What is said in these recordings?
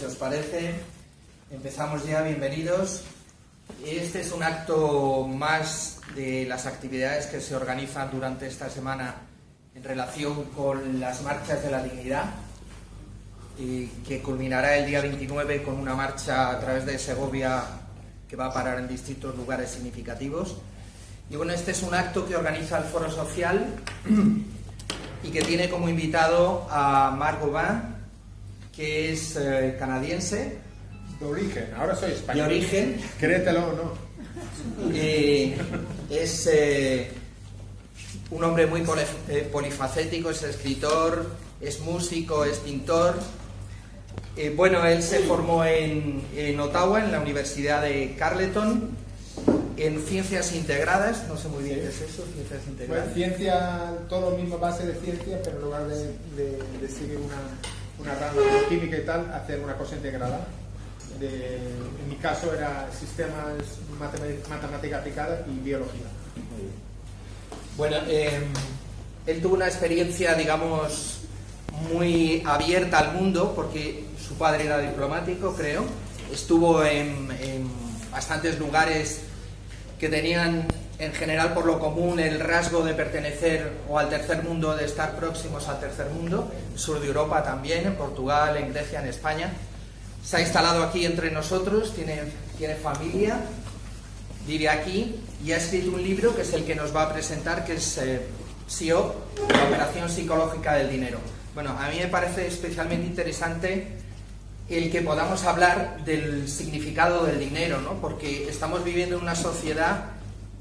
os parece, empezamos ya, bienvenidos. Este es un acto más de las actividades que se organizan durante esta semana en relación con las marchas de la dignidad, que culminará el día 29 con una marcha a través de Segovia que va a parar en distintos lugares significativos. Y bueno, este es un acto que organiza el Foro Social y que tiene como invitado a Marc Gauvin, que es canadiense. De origen, ahora soy español. De origen. Créetelo o no. Es un hombre muy polifacético, es escritor, es músico, es pintor. Bueno, él se formó en Ottawa, en la Universidad de Carleton, en Ciencias Integradas. No sé muy bien qué es eso, Ciencias Integradas. Bueno, ciencia, todo lo mismo base de ciencia, pero en lugar de seguir una rama de química y tal, hacer una cosa integrada. En mi caso era sistemas, matemática aplicada y biología. Bueno, él tuvo una experiencia, digamos, muy abierta al mundo, porque su padre era diplomático, creo. Estuvo en bastantes lugares que tenían, en general, por lo común, el rasgo de pertenecer o al tercer mundo, de estar próximos al tercer mundo. Sur de Europa también, en Portugal, en Grecia, en España. Se ha instalado aquí entre nosotros, tiene familia, vive aquí y ha escrito un libro que es el que nos va a presentar, que es SIOP, la operación psicológica del dinero. Bueno, a mí me parece especialmente interesante el que podamos hablar del significado del dinero, ¿no? Porque estamos viviendo en una sociedad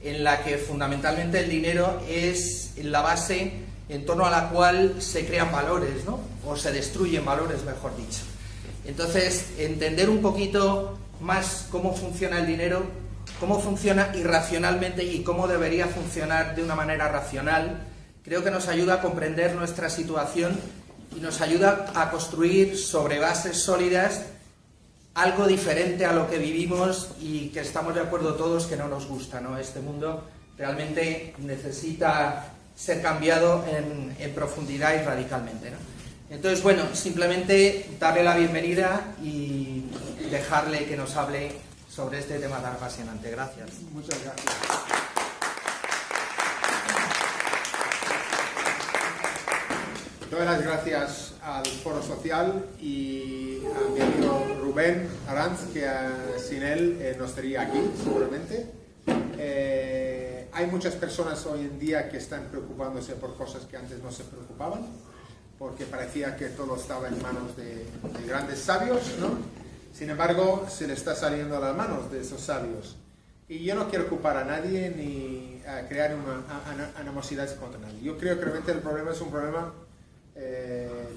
en la que fundamentalmente el dinero es la base en torno a la cual se crean valores, ¿no? O se destruyen valores, mejor dicho. Entonces, entender un poquito más cómo funciona el dinero, cómo funciona irracionalmente y cómo debería funcionar de una manera racional, creo que nos ayuda a comprender nuestra situación y nos ayuda a construir sobre bases sólidas algo diferente a lo que vivimos y que estamos de acuerdo todos que no nos gusta, ¿no? Este mundo realmente necesita ser cambiado en profundidad y radicalmente, ¿no? Entonces, bueno, simplemente darle la bienvenida y dejarle que nos hable sobre este tema tan apasionante. Gracias. Muchas gracias. Doy las gracias al Foro Social y a mi amigo Rubén Arranz, que sin él no estaría aquí, seguramente. Hay muchas personas hoy en día que están preocupándose por cosas que antes no se preocupaban, porque parecía que todo estaba en manos de grandes sabios, ¿no? Sin embargo, se le está saliendo a las manos de esos sabios. Y yo no quiero culpar a nadie ni crear una animosidad contra nadie. Yo creo que realmente el problema es un problema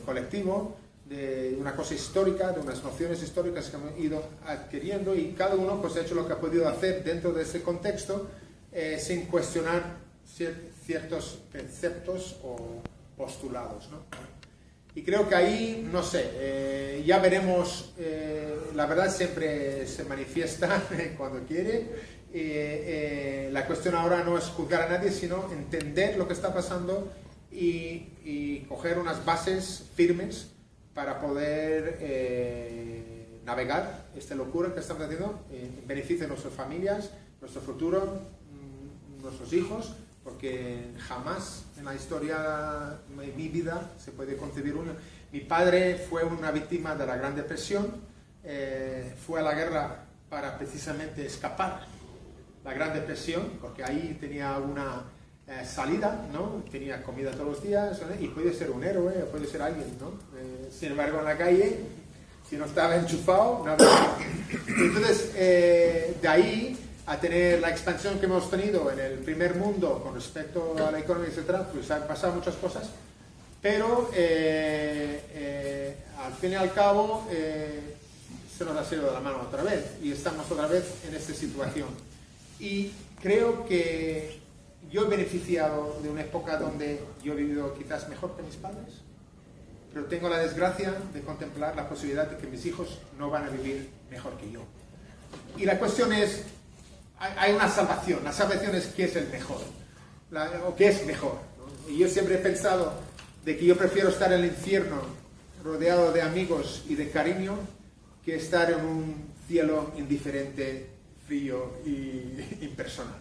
colectivo, de una cosa histórica, de unas nociones históricas que hemos ido adquiriendo, y cada uno pues ha hecho lo que ha podido hacer dentro de ese contexto, sin cuestionar ciertos preceptos o postulados, ¿no? Y creo que ahí, no sé, ya veremos, la verdad siempre se manifiesta cuando quiere. La cuestión ahora no es juzgar a nadie, sino entender lo que está pasando y coger unas bases firmes para poder navegar esta locura que estamos haciendo en beneficio de nuestras familias, nuestro futuro, nuestros hijos, porque jamás en la historia de mi vida se puede concebir uno. Mi padre fue una víctima de la Gran Depresión, fue a la guerra para precisamente escapar la Gran Depresión, porque ahí tenía una salida, ¿no? Tenía comida todos los días, ¿no? Y puede ser un héroe, puede ser alguien, ¿no? Sin embargo, en la calle, si no estaba enchufado, nada. Entonces, de ahí a tener la expansión que hemos tenido en el primer mundo con respecto a la economía, etcétera, pues han pasado muchas cosas, pero al fin y al cabo se nos ha salido de la mano otra vez y estamos otra vez en esta situación. Y creo que yo he beneficiado de una época donde yo he vivido quizás mejor que mis padres, pero tengo la desgracia de contemplar la posibilidad de que mis hijos no van a vivir mejor que yo. Y la cuestión es, hay una salvación. La salvación es qué es el mejor, o qué es mejor, ¿no? Y yo siempre he pensado de que yo prefiero estar en el infierno rodeado de amigos y de cariño que estar en un cielo indiferente, frío y impersonal.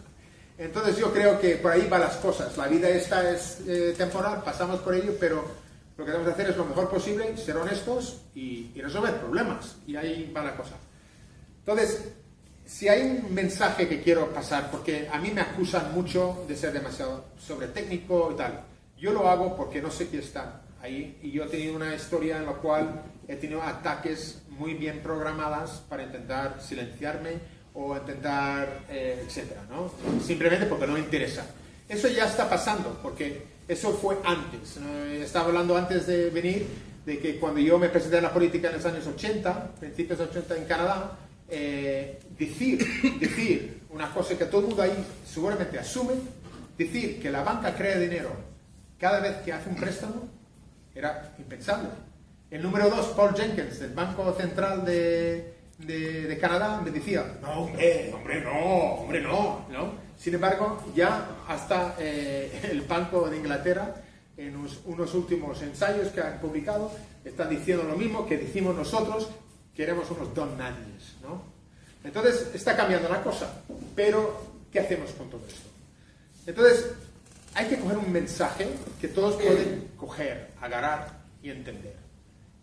Entonces yo creo que por ahí van las cosas. La vida esta es temporal, pasamos por ello, pero lo que tenemos que hacer es lo mejor posible, ser honestos y resolver problemas. Y ahí va la cosa. Entonces, si hay un mensaje que quiero pasar, porque a mí me acusan mucho de ser demasiado sobretécnico y tal. Yo lo hago porque no sé qué está ahí. Y yo he tenido una historia en la cual he tenido ataques muy bien programadas para intentar silenciarme o intentar, etcétera, ¿no? Simplemente porque no me interesa. Eso ya está pasando, porque eso fue antes. Estaba hablando antes de venir de que cuando yo me presenté en la política en los años 80, principios de 80 en Canadá, decir una cosa que todo el mundo ahí seguramente asume, decir que la banca crea dinero cada vez que hace un préstamo, era impensable. El número 2, Paul Jenkins, del Banco Central de Canadá, me decía, no, hombre, no. Sin embargo, ya hasta el Banco de Inglaterra, en unos últimos ensayos que han publicado, están diciendo lo mismo que decimos nosotros, que éramos unos don nadies, ¿no? Entonces, está cambiando la cosa, pero ¿qué hacemos con todo esto? Entonces, hay que coger un mensaje que todos pueden coger, agarrar y entender.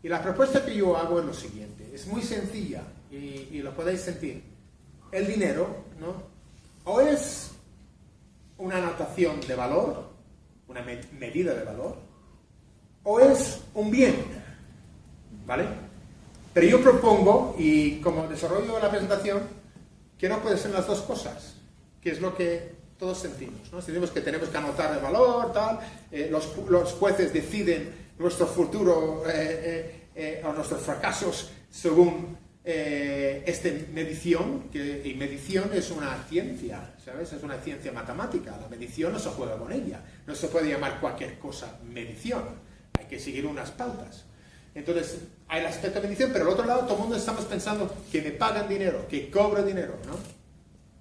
Y la propuesta que yo hago es lo siguiente, es muy sencilla y lo podéis sentir. El dinero, ¿no? O es una anotación de valor, una medida de valor, o es un bien, ¿vale? Pero yo propongo, y como desarrollo la presentación, que no puede ser las dos cosas, que es lo que todos sentimos, ¿no? Sentimos que tenemos que anotar el valor, tal, los jueces deciden nuestro futuro o nuestros fracasos según esta medición, y medición es una ciencia, ¿sabes? Es una ciencia matemática, la medición no se juega con ella, no se puede llamar cualquier cosa medición, hay que seguir unas pautas. Entonces, hay el aspecto de medición, pero al otro lado todo el mundo estamos pensando que me pagan dinero, que cobro dinero, ¿no?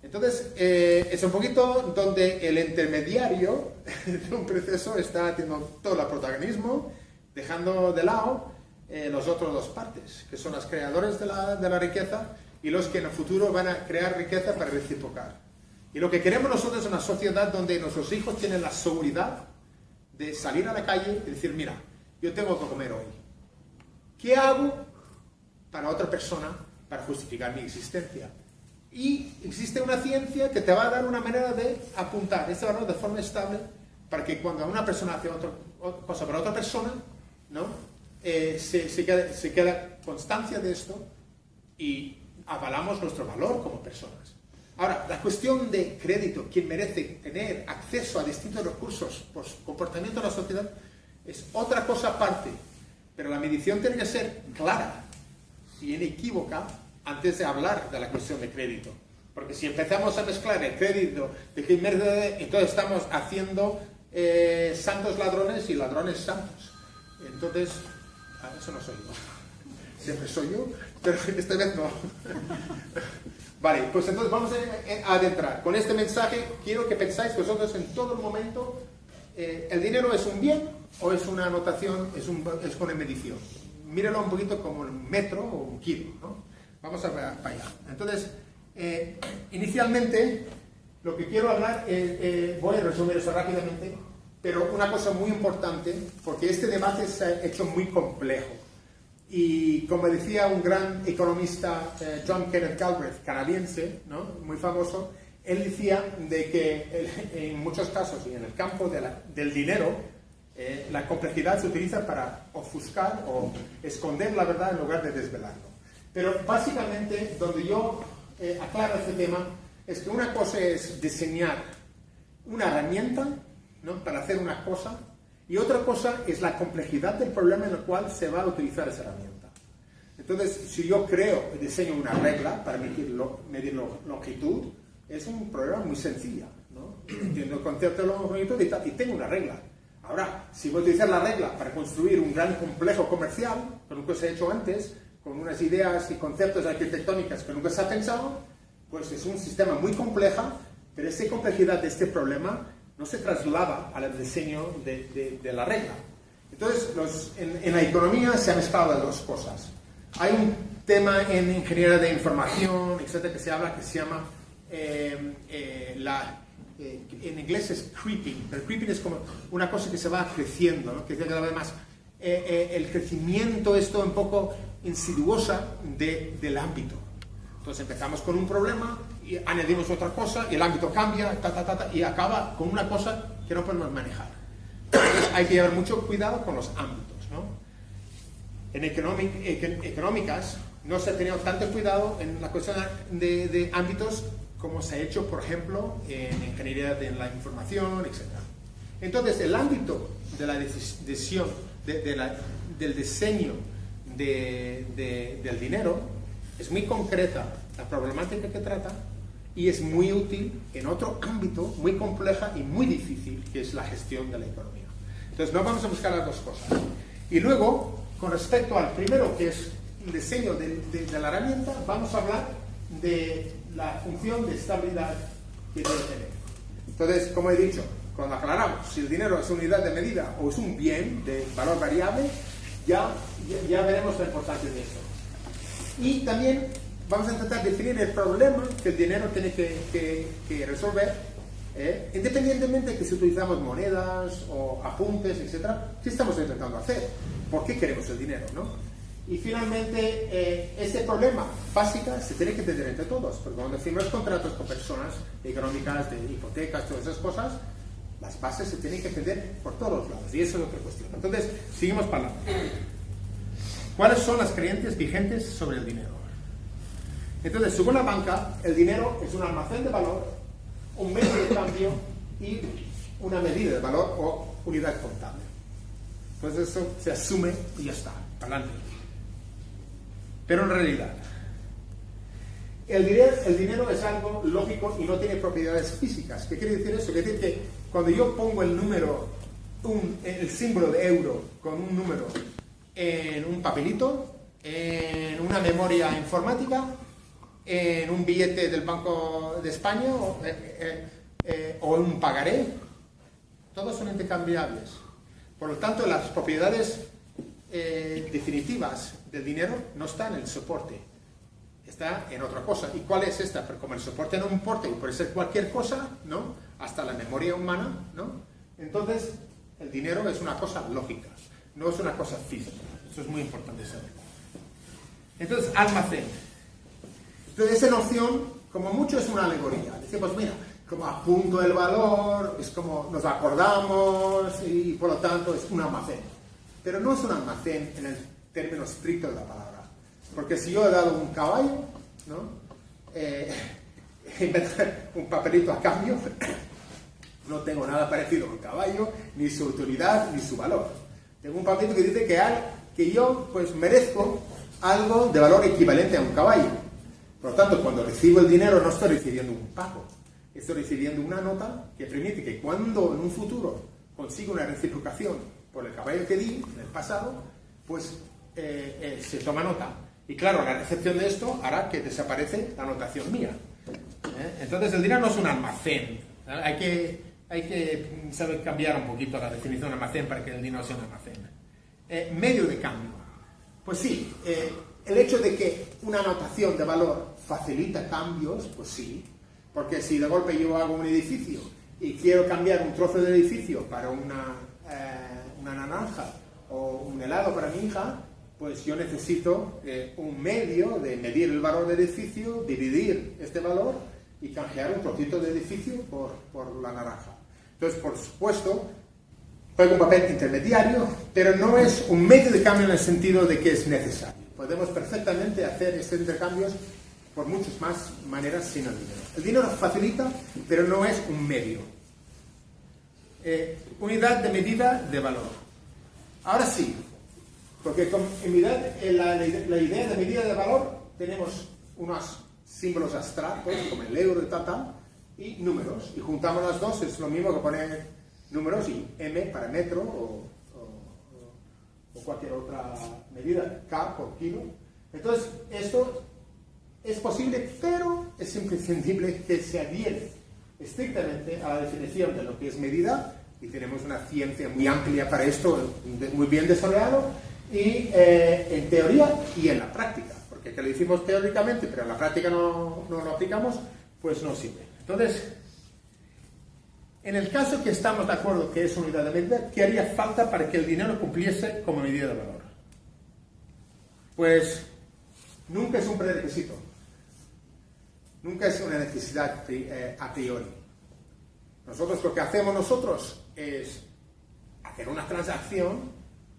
Entonces, es un poquito donde el intermediario de un proceso está teniendo todo el protagonismo, dejando de lado los otros dos partes, que son los creadores de la riqueza y los que en el futuro van a crear riqueza para reciprocar. Y lo que queremos nosotros es una sociedad donde nuestros hijos tienen la seguridad de salir a la calle y decir, mira, yo tengo que comer hoy. ¿Qué hago para otra persona para justificar mi existencia? Y existe una ciencia que te va a dar una manera de apuntar ese valor de forma estable para que cuando una persona hace otra cosa para otra persona, ¿no? se queda constancia de esto y avalamos nuestro valor como personas. Ahora, la cuestión de crédito, quien merece tener acceso a distintos recursos por su comportamiento en la sociedad, es otra cosa aparte. Pero la medición tiene que ser clara y inequívoca antes de hablar de la cuestión de crédito. Porque si empezamos a mezclar el crédito de que entonces estamos haciendo santos ladrones y ladrones santos. Entonces, eso no soy yo. Siempre soy yo, pero esta vez no. Vale, pues entonces vamos a adentrar. Con este mensaje quiero que pensáis vosotros en todo el momento, ¿el dinero es un bien o es una anotación, es una medición? Míralo un poquito como un metro o un kilo, ¿no? Vamos para allá. Entonces, inicialmente, lo que quiero hablar, voy a resumir eso rápidamente, pero una cosa muy importante, porque este debate se ha hecho muy complejo. Y como decía un gran economista, John Kenneth Galbraith, canadiense, ¿no? Muy famoso, él decía de que en muchos casos, y en el campo del dinero, la complejidad se utiliza para ofuscar o esconder la verdad en lugar de desvelarlo. Pero básicamente, donde yo aclaro este tema, es que una cosa es diseñar una herramienta, ¿no? Para hacer una cosa, y otra cosa es la complejidad del problema en el cual se va a utilizar esa herramienta. Entonces, si yo creo y diseño una regla para medir longitud, es un problema muy sencillo, ¿no? Entiendo el concepto de longitud y tengo una regla. Ahora, si voy a utilizar la regla para construir un gran complejo comercial, que nunca se ha hecho antes, con unas ideas y conceptos arquitectónicos que nunca se ha pensado, pues es un sistema muy complejo, pero esa complejidad de este problema no se traslada al diseño de la regla. Entonces, en la economía se han mezclado las dos cosas. Hay tema en ingeniería de información, etcétera, que se llama en inglés es creeping, pero creeping es como una cosa que se va creciendo, ¿no? Que cada vez más. El crecimiento es todo un poco insidiosa del ámbito. Entonces empezamos con un problema y añadimos otra cosa y el ámbito cambia y acaba con una cosa que no podemos manejar. Entonces hay que llevar mucho cuidado con los ámbitos, ¿no? En económicas no se ha tenido tanto cuidado en la cuestión de ámbitos como se ha hecho, por ejemplo, en ingeniería de la información, etc. Entonces, el ámbito de la decisión, del diseño del dinero es muy concreta la problemática que trata y es muy útil en otro ámbito muy compleja y muy difícil, que es la gestión de la economía. Entonces, no vamos a buscar las dos cosas. Y luego, con respecto al primero, que es el diseño de la herramienta, vamos a hablar de la función de estabilidad que debe tener. Entonces, como he dicho, cuando aclaramos si el dinero es unidad de medida o es un bien de valor variable, ya veremos la importancia de eso. Y también vamos a intentar definir el problema que el dinero tiene que resolver, independientemente de que si utilizamos monedas o apuntes, etc. ¿Qué estamos intentando hacer? ¿Por qué queremos el dinero, no? Y finalmente, este problema básico se tiene que entender entre todos, porque cuando firmamos contratos con personas económicas, de hipotecas, todas esas cosas, las bases se tienen que entender por todos lados, y eso es otra cuestión. Entonces, seguimos para adelante. ¿Cuáles son las creencias vigentes sobre el dinero? Entonces, según la banca, el dinero es un almacén de valor, un medio de cambio y una medida de valor o unidad contable. Entonces, eso se asume y ya está, para adelante. Pero en realidad, el dinero es algo lógico y no tiene propiedades físicas. ¿Qué quiere decir eso? Quiere decir que cuando yo pongo el número, el símbolo de euro con un número en un papelito, en una memoria informática, en un billete del Banco de España o en un pagaré, todos son intercambiables. Por lo tanto, las propiedades definitivas del dinero no está en el soporte, está en otra cosa. ¿Y cuál es esta? Pero como el soporte no importa y puede ser cualquier cosa, ¿no? Hasta la memoria humana, ¿no? Entonces, el dinero es una cosa lógica, no es una cosa física. Eso es muy importante saber. Entonces, almacén. Entonces, esa noción, como mucho, es una alegoría. Decimos, mira, como apunto el valor, es como nos acordamos y por lo tanto es un almacén. Pero no es un almacén en el término estricto de la palabra. Porque si yo he dado un caballo, ¿no? Un papelito a cambio, no tengo nada parecido con caballo, ni su utilidad, ni su valor. Tengo un papelito que dice que yo pues merezco algo de valor equivalente a un caballo. Por lo tanto, cuando recibo el dinero no estoy recibiendo un pago, estoy recibiendo una nota que permite que cuando en un futuro consiga una reciprocación por el caballo que di en el pasado, pues se toma nota. Y claro, la recepción de esto hará que desaparece la anotación mía. Entonces el dinero no es un almacén. Hay que saber cambiar un poquito la definición de almacén para que el dinero sea un almacén. Medio de cambio. Pues sí, el hecho de que una anotación de valor facilita cambios, pues sí. Porque si de golpe yo hago un edificio y quiero cambiar un trozo de edificio para una naranja o un helado para mi hija, pues yo necesito un medio de medir el valor del edificio, dividir este valor y canjear un trocito de edificio por la naranja. Entonces, por supuesto, juega un papel intermediario, pero no es un medio de cambio en el sentido de que es necesario. Podemos perfectamente hacer estos intercambios por muchas más maneras sin el dinero. El dinero facilita, pero no es un medio. Unidad de medida de valor. Ahora sí, porque la idea de medida de valor tenemos unos símbolos abstractos como el euro y tal, y números, y juntamos las dos, es lo mismo que poner números y M para metro o cualquier otra medida, K por kilo. Entonces, esto es posible, pero es imprescindible que se adhiere estrictamente a la definición de lo que es medida, y tenemos una ciencia muy amplia para esto, muy bien desarrollado, y en teoría y en la práctica, porque porque que lo hicimos teóricamente, pero en la práctica no lo aplicamos, pues no sirve. Entonces, en el caso que estamos de acuerdo que es unidad de medida, ¿qué haría falta para que el dinero cumpliese como medida de valor? Pues nunca es un prerequisito, nunca es una necesidad a priori. Nosotros lo que hacemos es hacer una transacción,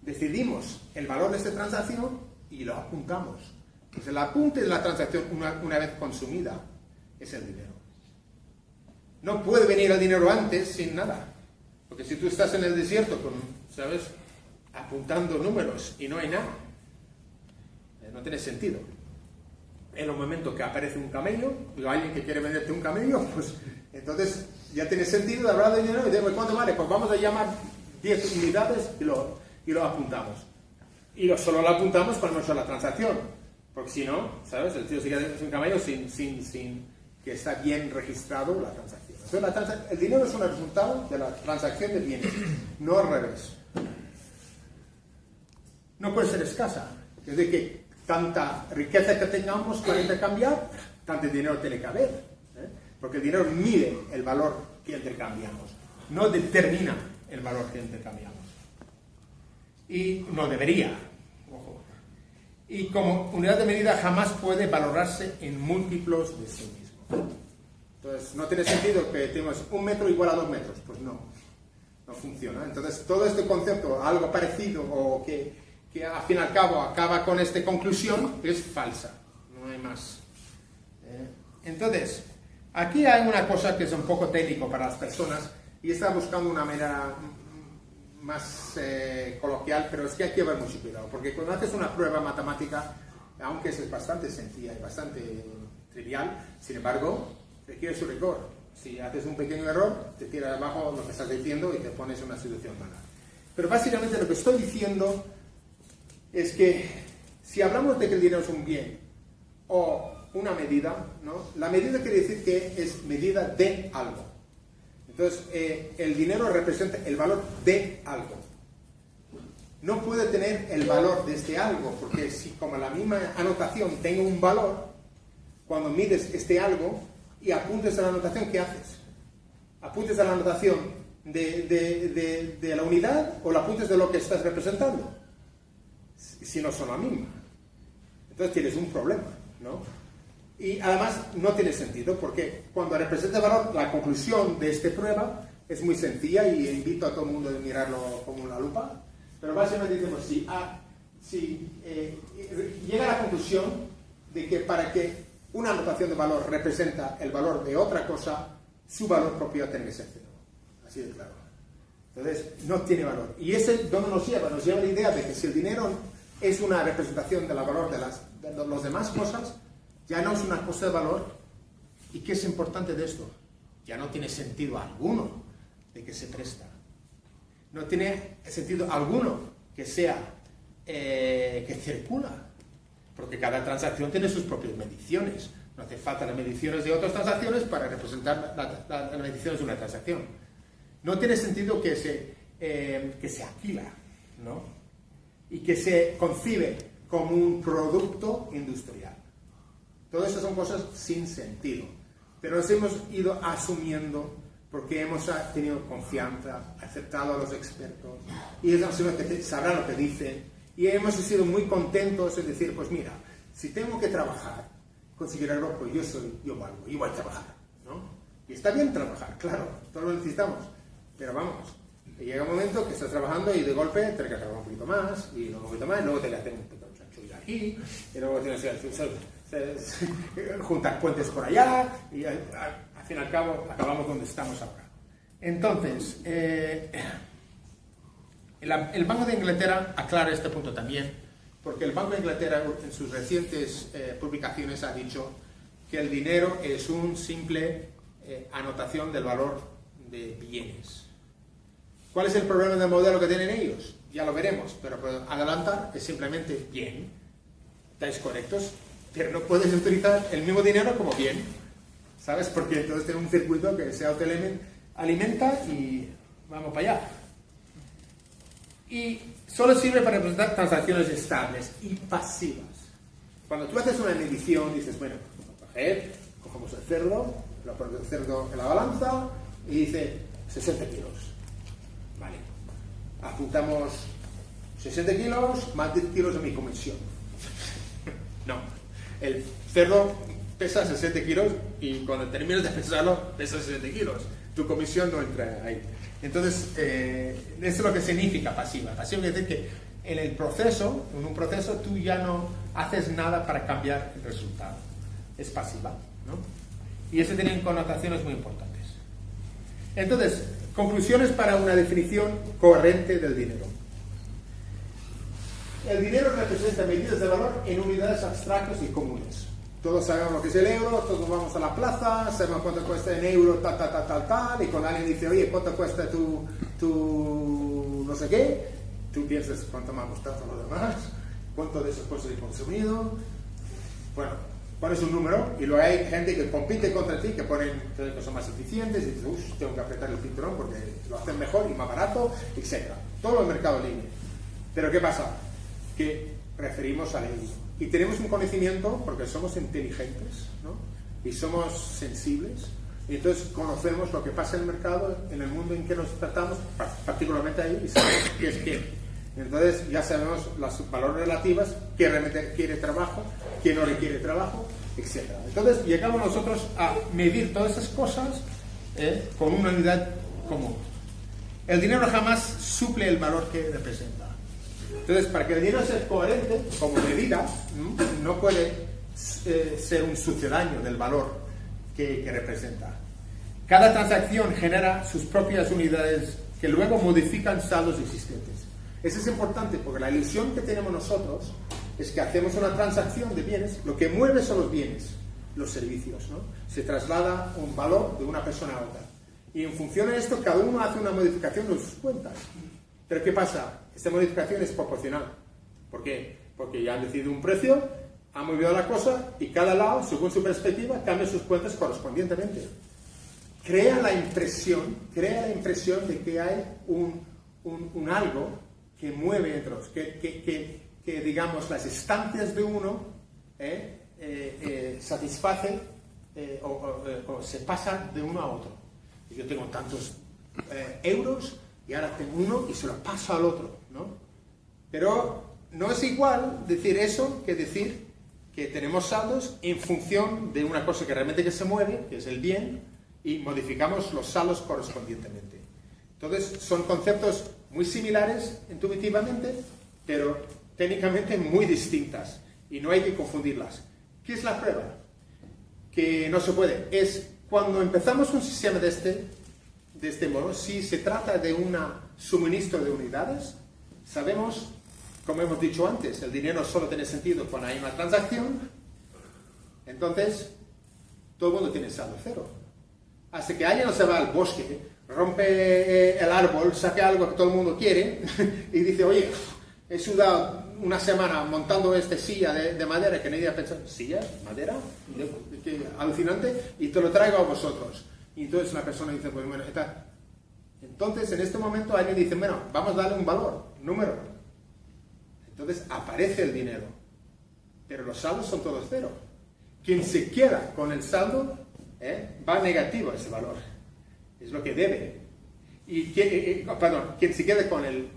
decidimos el valor de esta transacción y lo apuntamos. Pues el apunte de la transacción una vez consumida es el dinero. No puede venir el dinero antes sin nada. Porque si tú estás en el desierto ¿sabes? Apuntando números y no hay nada, no tiene sentido. En el momento que aparece un camello, o alguien que quiere venderte un camello, pues entonces ya tiene sentido de hablar de dinero y decir, ¿cuánto vale? Pues vamos a llamar 10 unidades y lo apuntamos. Y solo lo apuntamos cuando hemos hecho la transacción. Porque si no, ¿sabes? El tío sigue es un camello sin que está bien registrado la transacción. Entonces, el dinero es un resultado de la transacción de bienes, no al revés. No puede ser escasa. Es decir, que tanta riqueza que tengamos para intercambiar, tanto dinero tiene que haber. Porque el dinero mide el valor que intercambiamos, no determina el valor que intercambiamos. Y no debería. Ojo. Y como unidad de medida jamás puede valorarse en múltiplos de sí mismo. Entonces, no tiene sentido que tengamos 1 metro igual a 2 metros. Pues no funciona. Entonces, todo este concepto, algo parecido o que al fin y al cabo acaba con esta conclusión, es falsa. No hay más. Entonces, aquí hay una cosa que es un poco técnico para las personas y está buscando una manera más coloquial, pero es que hay que haber mucho cuidado, porque cuando haces una prueba matemática, aunque es bastante sencilla y bastante trivial, sin embargo, requiere su rigor. Si haces un pequeño error, te tira abajo lo que estás diciendo y te pones en una situación mala. Pero básicamente lo que estoy diciendo es que si hablamos de que el dinero es un bien o una medida, ¿no? La medida quiere decir que es medida de algo. Entonces, el dinero representa el valor de algo. No puede tener el valor de este algo, porque si como la misma anotación tenga un valor, cuando mides este algo y apuntes a la anotación, ¿qué haces? ¿Apuntes a la anotación de la unidad o la apuntes de lo que estás representando? Si no son la misma. Entonces tienes un problema, ¿no? Y además no tiene sentido, porque cuando representa valor, la conclusión de esta prueba es muy sencilla y invito a todo el mundo a mirarlo con una lupa. Pero básicamente decimos, si llega a la conclusión de que para que una anotación de valor representa el valor de otra cosa, su valor propio tiene que ser cero. Así de claro. Entonces, no tiene valor. ¿Y ese dónde nos lleva? Nos lleva la idea de que si el dinero es una representación del valor de las demás cosas, ya no es una cosa de valor. ¿Y qué es importante de esto? Ya no tiene sentido alguno de que se presta. No tiene sentido alguno que sea, que circula. Porque cada transacción tiene sus propias mediciones. No hace falta las mediciones de otras transacciones para representar las mediciones de una transacción. No tiene sentido que se alquila, ¿no? Y que se concibe como un producto industrial. Todas esas son cosas sin sentido. Pero nos hemos ido asumiendo porque hemos tenido confianza, aceptado a los expertos, y ellos sabrán lo que dicen, y hemos sido muy contentos en decir, pues mira, si tengo que trabajar, conseguir algo, pues yo valgo, y voy a trabajar, ¿no? Y está bien trabajar, claro, todos lo necesitamos, pero vamos, llega un momento que estás trabajando y de golpe tienes que trabajar un poquito más, y luego un poquito más, y luego tienes que hacer un poquito de chanchullo aquí, y luego tienes que juntar puentes por allá, y al fin y al cabo acabamos donde estamos ahora. Entonces, el Banco de Inglaterra aclara este punto también, porque el Banco de Inglaterra en sus recientes publicaciones ha dicho que el dinero es un simple anotación del valor de bienes. ¿Cuál es el problema del modelo que tienen ellos? Ya lo veremos, pero por adelantar es simplemente bien. ¿Estáis correctos? Pero no puedes utilizar el mismo dinero como bien, ¿sabes? Porque entonces tiene un circuito que se autoalimenta y vamos para allá. Y solo sirve para representar transacciones estables y pasivas. Cuando tú haces una medición, dices, bueno, cogemos el cerdo, lo ponemos el cerdo en la balanza y dice 60 kilos. Vale. Apuntamos 60 kilos más 10 kilos de mi comisión. No. El cerdo pesa 60 kilos y cuando terminas de pesarlo, pesa 60 kilos. Tu comisión no entra ahí. Entonces, eso es lo que significa pasiva. Pasiva quiere decir que en un proceso, tú ya no haces nada para cambiar el resultado. Es pasiva, ¿no? Y eso tiene connotaciones muy importantes. Entonces, conclusiones para una definición coherente del dinero. El dinero representa medidas de valor en unidades abstractas y comunes. Todos sabemos lo que es el euro, todos vamos a la plaza, sabemos cuánto cuesta en euro, tal, y cuando alguien dice, oye, ¿cuánto cuesta tu no sé qué? Tú piensas cuánto me ha costado lo demás, cuánto de esos cosas he consumido. Bueno, pones un número y luego hay gente que compite contra ti, que ponen que son más eficientes y dices, uff, tengo que apretar el cinturón porque lo hacen mejor y más barato, etc. Todo el mercado libre. Pero ¿qué pasa? Que referimos al euro. Y tenemos un conocimiento porque somos inteligentes, ¿no? Y somos sensibles. Y entonces conocemos lo que pasa en el mercado, en el mundo en que nos tratamos, particularmente ahí, y sabemos qué es qué. Entonces ya sabemos las valores relativas, quién realmente quiere trabajo, quién no requiere trabajo, etc. Entonces llegamos nosotros a medir todas esas cosas con una unidad común. El dinero jamás suple el valor que representa. Entonces, para que el dinero sea coherente como medida, no puede ser un sucedáneo del valor que representa. Cada transacción genera sus propias unidades que luego modifican saldos existentes. Eso es importante porque la ilusión que tenemos nosotros es que hacemos una transacción de bienes, lo que mueve son los bienes, los servicios, ¿no? Se traslada un valor de una persona a otra. Y en función de esto, cada uno hace una modificación de sus cuentas. Pero ¿qué pasa? Esta modificación es proporcional. ¿Por qué? Porque ya han decidido un precio, han movido la cosa y cada lado, según su perspectiva, cambia sus cuentas correspondientemente. Crea la impresión de que hay un algo que mueve entre los, que digamos, las estancias de uno satisface o se pasan de uno a otro. Yo tengo tantos euros y ahora tengo uno y se lo paso al otro, ¿no? Pero no es igual decir eso que decir que tenemos saldos en función de una cosa que realmente que se mueve, que es el bien, y modificamos los saldos correspondientemente. Entonces, son conceptos muy similares intuitivamente, pero técnicamente muy distintas, y no hay que confundirlas. ¿Qué es la prueba? Que no se puede. Es cuando empezamos un sistema de este modo, si se trata de un suministro de unidades, sabemos, como hemos dicho antes, el dinero solo tiene sentido cuando hay una transacción, entonces todo el mundo tiene saldo cero. Hasta que alguien no se va al bosque, rompe el árbol, saca algo que todo el mundo quiere y dice, oye, he sudado una semana montando esta silla de madera que nadie ha pensado, ¿silla? ¿Madera? ¿Qué alucinante? Y te lo traigo a vosotros. Y entonces una persona dice, pues bueno, está. Entonces en este momento alguien dice, bueno, vamos a darle un valor, un número. Entonces aparece el dinero, pero los saldos son todos cero. Quien se queda con el saldo va negativo a ese valor, es lo que debe. Y quien se quede con el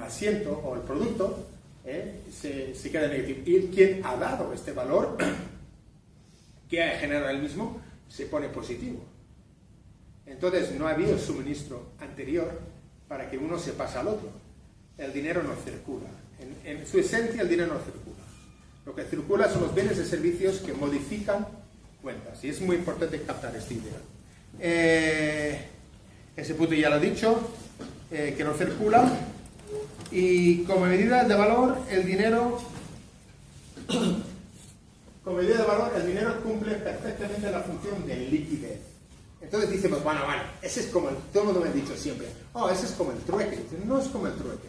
asiento o el producto se queda negativo. Y quien ha dado este valor que ha generado él mismo se pone positivo. Entonces no ha habido suministro anterior para que uno se pase al otro. El dinero no circula. En su esencia el dinero no circula. Lo que circula son los bienes y servicios que modifican cuentas. Y es muy importante captar esta idea. Ese punto ya lo he dicho, que no circula. Y como medida de valor, el dinero cumple perfectamente la función de liquidez. Entonces decimos, bueno, ese es como todo el mundo me ha dicho siempre, ese es como el trueque. No es como el trueque.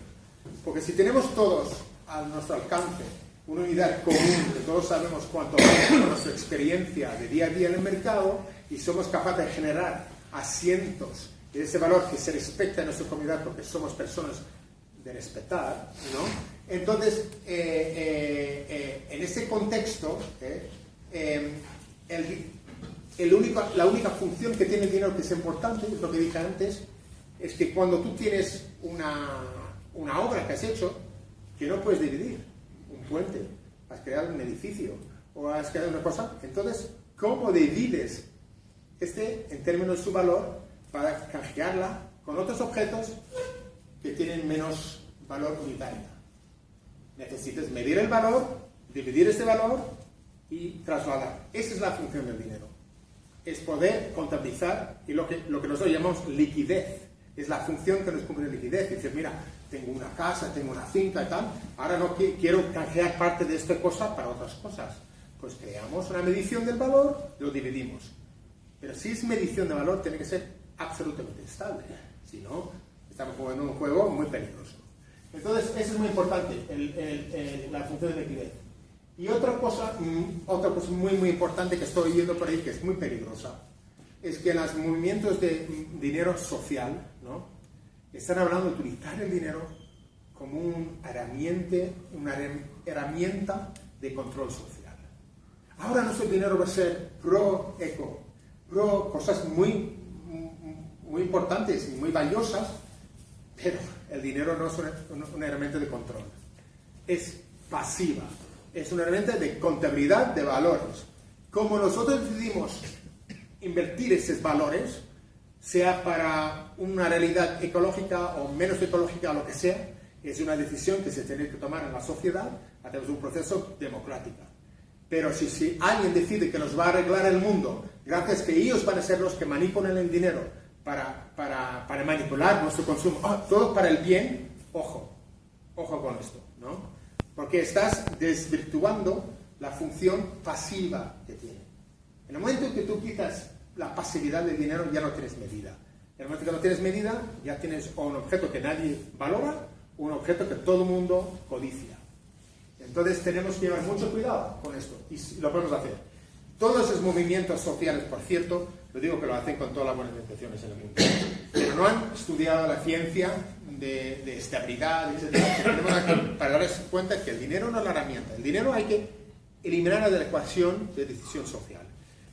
Porque si tenemos todos a nuestro alcance una unidad común, que todos sabemos cuánto vale con nuestra experiencia de día a día en el mercado, y somos capaces de generar asientos de ese valor que se respeta en nuestra comunidad porque somos personas de respetar, ¿no? Entonces, en ese contexto, la única función que tiene el dinero que es importante, es lo que dije antes, es que cuando tú tienes una obra que has hecho, que no puedes dividir, un puente, has creado un edificio, o has creado una cosa, entonces, ¿cómo divides en términos de su valor para canjearla con otros objetos que tienen menos valor unitario? Necesitas medir el valor, dividir ese valor y trasladar. Esa es la función del dinero. Es poder contabilizar y lo que nosotros llamamos liquidez. Es la función que nos cumple la liquidez. Dices, mira, tengo una casa, tengo una finca y tal, ahora no quiero canjear parte de esta cosa para otras cosas. Pues creamos una medición del valor, lo dividimos. Pero si es medición de valor, tiene que ser absolutamente estable. Si no, estamos jugando un juego muy peligroso. Entonces, eso es muy importante, la función de liquidez. Y otra cosa muy, muy importante que estoy viendo por ahí, que es muy peligrosa, es que en los movimientos de dinero social, ¿no?, están hablando de utilizar el dinero como una herramienta de control social. Ahora nuestro dinero va a ser pro-eco, pro-cosas muy, muy importantes y muy valiosas, pero el dinero no es una herramienta de control. Es pasiva. Es una herramienta de contabilidad de valores. Como nosotros decidimos invertir esos valores, sea para una realidad ecológica o menos ecológica o lo que sea, es una decisión que se tiene que tomar en la sociedad a través de un proceso democrático. Pero si alguien decide que nos va a arreglar el mundo, gracias a que ellos van a ser los que manipulan el dinero para manipular nuestro consumo, todo para el bien, ojo con esto, ¿no? Porque estás desvirtuando la función pasiva que tiene. En el momento en que tú quitas la pasividad del dinero, ya no tienes medida. En el momento que no tienes medida, ya tienes o un objeto que nadie valora o un objeto que todo el mundo codicia. Entonces tenemos que llevar mucho cuidado con esto y lo podemos hacer. Todos esos movimientos sociales, por cierto, lo digo que lo hacen con todas las buenas intenciones en el mundo, pero no han estudiado la ciencia de estabilidad, etc. Tenemos aquí para darles cuenta que el dinero no es la herramienta. El dinero hay que eliminar de la ecuación de decisión social.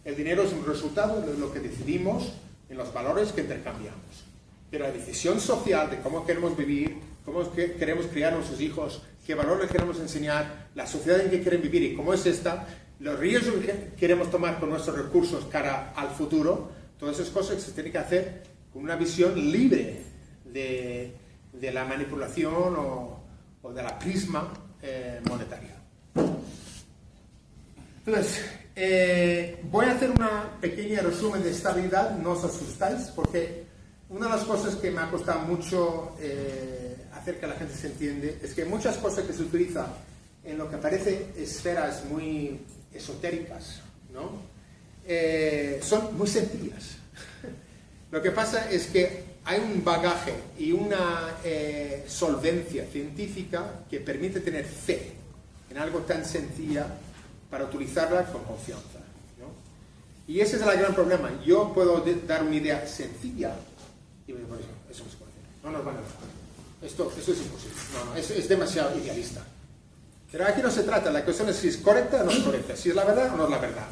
El dinero es un resultado de lo que decidimos en los valores que intercambiamos. Pero la decisión social de cómo queremos vivir, cómo queremos criar a nuestros hijos, qué valores queremos enseñar, la sociedad en que quieren vivir y cómo es esta, los riesgos que queremos tomar con nuestros recursos cara al futuro, todas esas cosas se tienen que hacer con una visión libre de la manipulación o de la prisma monetaria. Entonces, voy a hacer una pequeña resumen de estabilidad, no os asustáis, porque una de las cosas que me ha costado mucho hacer que la gente se entiende es que muchas cosas que se utilizan en lo que parece esferas muy esotéricas, ¿no?, son muy sencillas. Lo que pasa es que hay un bagaje y una solvencia científica que permite tener fe en algo tan sencilla para utilizarla con confianza, ¿no? Y ese es el gran problema. Yo puedo dar una idea sencilla y me digo, eso no se puede hacer, no nos van a dejar. Esto es imposible, no, es demasiado idealista. Pero aquí no se trata, la cuestión es si es correcta o no es correcta, si es la verdad o no es la verdad,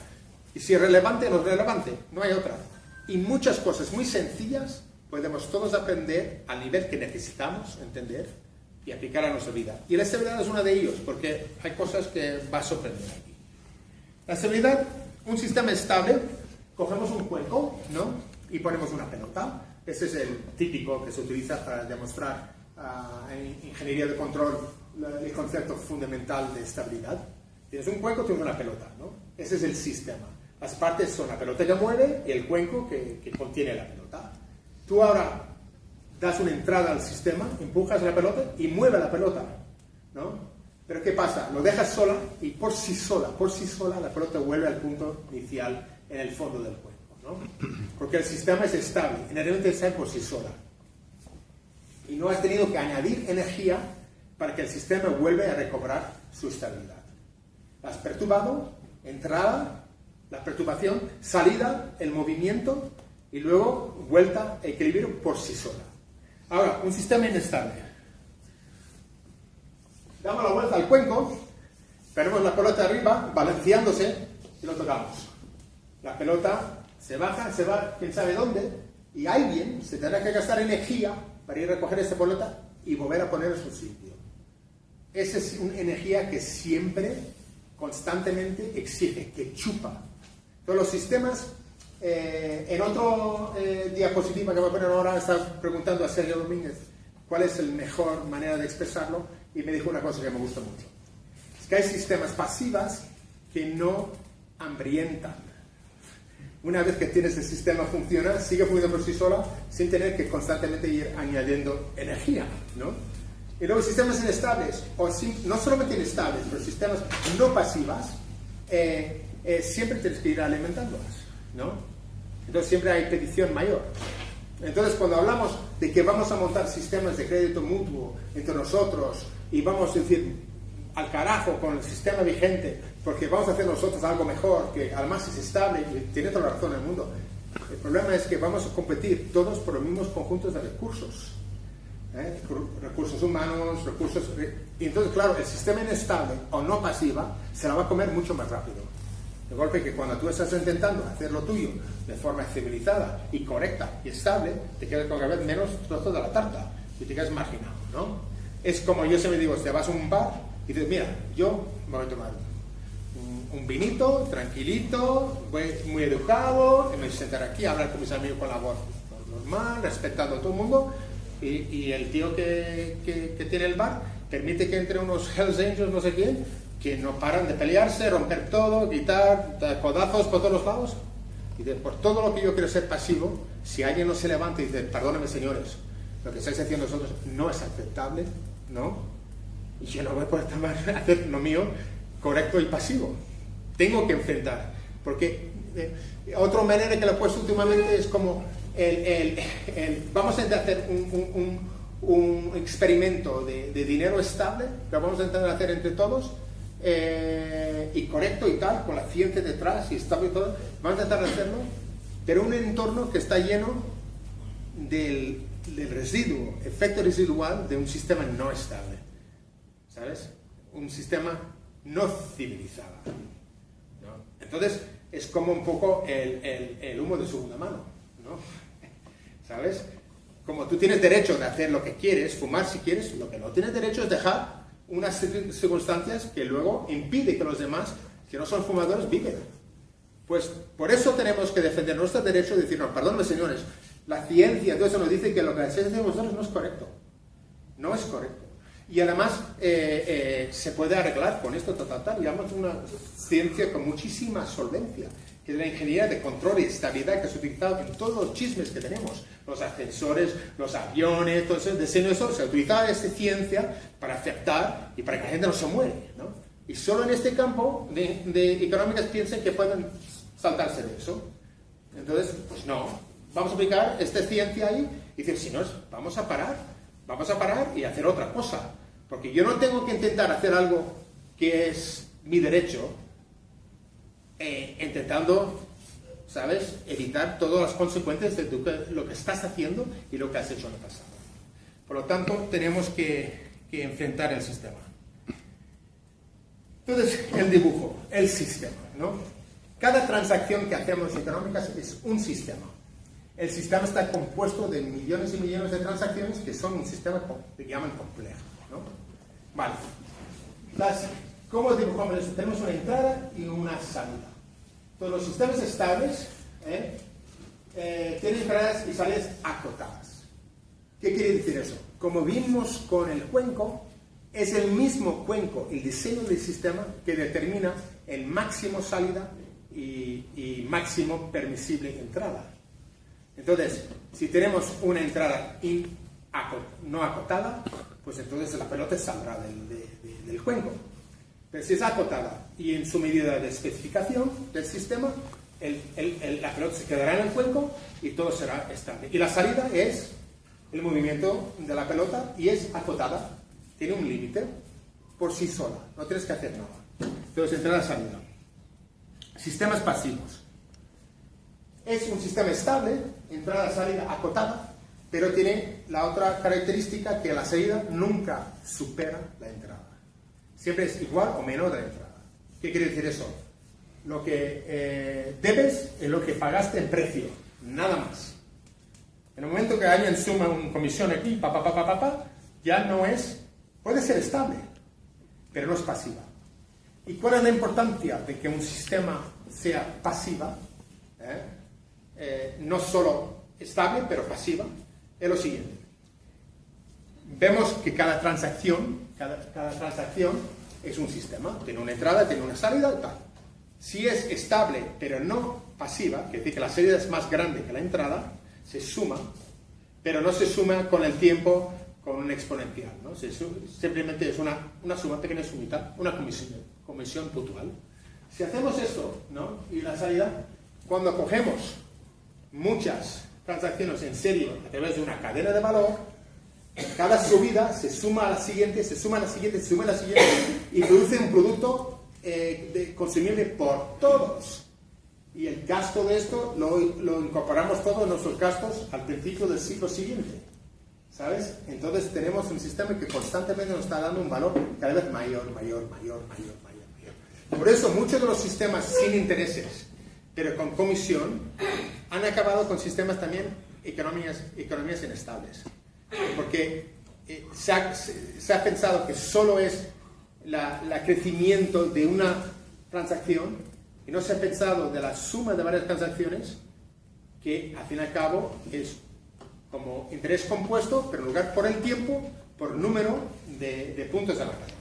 y si es relevante o no es relevante, no hay otra. Y muchas cosas muy sencillas podemos todos aprender al nivel que necesitamos entender y aplicar a nuestra vida. Y la estabilidad es una de ellos, porque hay cosas que va a sorprender aquí. La estabilidad, un sistema estable, cogemos un cuenco, ¿no?, y ponemos una pelota. Ese es el típico que se utiliza para demostrar en ingeniería de control el concepto fundamental de estabilidad. Tienes un cuenco, tienes una pelota, ¿no? Ese es el sistema. Las partes son la pelota que mueve y el cuenco que contiene la pelota. Tú ahora das una entrada al sistema, empujas la pelota y mueve la pelota, ¿no? Pero ¿qué pasa? Lo dejas sola y por sí sola la pelota vuelve al punto inicial en el fondo del cuenco, ¿no? Porque el sistema es estable, inherentemente está por sí sola. Y no has tenido que añadir energía para que el sistema vuelva a recobrar su estabilidad. La has perturbado, entrada, la perturbación, salida, el movimiento y luego vuelta a equilibrio por sí sola. Ahora, un sistema inestable. Damos la vuelta al cuenco tenemos la pelota arriba, balanceándose, y lo tocamos. La pelota se baja, se va, quién sabe dónde, y alguien se tendrá que gastar energía para ir a recoger esta pelota y volver a poner en su sitio. Esa es una energía que siempre, constantemente exige, que chupa. Todos los sistemas, en otro diapositiva que voy a poner ahora, está preguntando a Sergio Domínguez cuál es la mejor manera de expresarlo, y me dijo una cosa que me gusta mucho. Es que hay sistemas pasivas que no hambrientan. Una vez que tienes el sistema funciona, sigue funcionando por sí sola, sin tener que constantemente ir añadiendo energía, ¿no? Y luego sistemas inestables, no solamente inestables, pero sistemas no pasivas, siempre tienes que ir alimentándolas, ¿no? Entonces siempre hay petición mayor. Entonces cuando hablamos de que vamos a montar sistemas de crédito mutuo entre nosotros y vamos a decir al carajo con el sistema vigente porque vamos a hacer nosotros algo mejor, que además es estable, y tiene toda la razón en el mundo, el problema es que vamos a competir todos por los mismos conjuntos de recursos. Recursos humanos, y entonces claro, el sistema inestable o no pasiva se la va a comer mucho más rápido. De golpe que cuando tú estás intentando hacer lo tuyo de forma civilizada y correcta y estable, te quedas con cada vez menos trozo de la tarta y te quedas marginado, ¿no? Es como yo siempre digo, te vas a un bar y dices, mira, yo me voy a tomar un vinito, tranquilito, voy muy educado, me voy a sentar aquí a hablar con mis amigos con la voz normal, respetando a todo el mundo, y el tío que tiene el bar permite que entre unos Hells Angels, no sé quién, que no paran de pelearse, romper todo, gritar, dar codazos por todos los lados. Y por todo lo que yo quiero ser pasivo, si alguien no se levanta y dice, perdóname señores, lo que estáis haciendo vosotros no es aceptable, ¿no? Y yo no voy a poder hacer lo mío correcto y pasivo. Tengo que enfrentar, porque otra manera que lo he puesto últimamente es como vamos a intentar hacer un experimento de dinero estable, que vamos a intentar hacer entre todos, y correcto y tal, con la ciencia detrás y estable y todo, vamos a intentar hacerlo, pero un entorno que está lleno del residuo, efecto residual de un sistema no estable, ¿sabes? Un sistema no civilizado, ¿no? Entonces es como un poco el humo de segunda mano, ¿no? ¿Sabes? Como tú tienes derecho de hacer lo que quieres, fumar si quieres, lo que no tienes derecho es dejar unas circunstancias que luego impide que los demás, que no son fumadores, viven. Pues por eso tenemos que defender nuestro derecho de decir, no, perdónme señores, la ciencia, todo eso nos dice que lo que hacéis de vosotros no es correcto. No es correcto. Y además se puede arreglar con esto, digamos, una ciencia con muchísima solvencia, que es la ingeniería de control y estabilidad que se ha utilizado en todos los chismes que tenemos, los ascensores, los aviones, todo ese diseño, eso se ha utilizado esta ciencia para aceptar y para que la gente no se muere, ¿no? Y solo en este campo de económicas piensan que pueden saltarse de eso. Entonces, pues no, vamos a aplicar esta ciencia ahí y decir, si no, vamos a parar y hacer otra cosa, porque yo no tengo que intentar hacer algo que es mi derecho, intentando, ¿sabes?, evitar todas las consecuencias de lo que estás haciendo y lo que has hecho en el pasado. Por lo tanto, tenemos que enfrentar el sistema. Entonces, el dibujo, el sistema, ¿no? Cada transacción que hacemos económicas es un sistema. El sistema está compuesto de millones y millones de transacciones que son un sistema que llaman complejo, ¿no? Vale. ¿Cómo dibujamos esto? Tenemos una entrada y una salida. Todos los sistemas estables tienen entradas y salidas acotadas. ¿Qué quiere decir eso? Como vimos con el cuenco, es el mismo cuenco, el diseño del sistema, que determina el máximo salida y máximo permisible entrada. Entonces, si tenemos una entrada no acotada, pues entonces la pelota saldrá del cuenco. Pero si es acotada y en su medida de especificación del sistema, la pelota se quedará en el cuenco y todo será estable. Y la salida es el movimiento de la pelota y es acotada, tiene un límite por sí sola, no tienes que hacer nada. Entonces, entrada-salida. Sistemas pasivos. Es un sistema estable, entrada-salida acotada, pero tiene la otra característica que la salida nunca supera la entrada. Siempre es igual o menor de la entrada. ¿Qué quiere decir eso? Lo que debes es lo que pagaste en precio, nada más. En el momento que alguien suma una comisión aquí, ya no es, puede ser estable, pero no es pasiva. ¿Y cuál es la importancia de que un sistema sea pasiva? No solo estable, pero pasiva. Es lo siguiente. Vemos que cada transacción es un sistema. Tiene una entrada, tiene una salida, tal. Si es estable, pero no pasiva, que decir que la salida es más grande que la entrada, se suma, pero no se suma con el tiempo con un exponencial, ¿no? Simplemente es una suma, pequeña sumita, una comisión puntual. Si hacemos esto, ¿no? Y la salida, cuando cogemos muchas transacciones en serio a través de una cadena de valor, cada subida se suma a la siguiente, se suma a la siguiente, se suma a la siguiente y produce un producto consumible por todos. Y el gasto de esto lo incorporamos todos en nuestros gastos al principio del ciclo siguiente. ¿Sabes? Entonces tenemos un sistema que constantemente nos está dando un valor cada vez mayor. Por eso muchos de los sistemas sin intereses, pero con comisión, han acabado con sistemas también, economías inestables. Porque se ha pensado que solo es el crecimiento de una transacción y no se ha pensado de la suma de varias transacciones que al fin y al cabo es como interés compuesto, pero en lugar por el tiempo, por número de puntos de la cadena.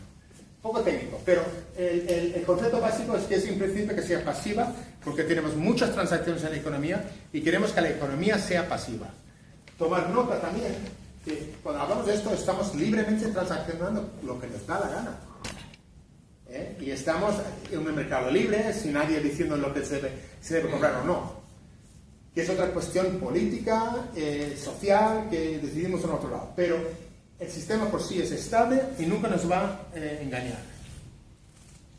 Poco técnico, pero el concepto básico es que es imprescindible que sea pasiva porque tenemos muchas transacciones en la economía y queremos que la economía sea pasiva. Tomar nota también que cuando hablamos de esto estamos libremente transaccionando lo que nos da la gana. Y estamos en un mercado libre, sin nadie diciendo lo que se debe comprar o no. Que es otra cuestión política, social, que decidimos en otro lado. Pero el sistema por sí es estable y nunca nos va a engañar.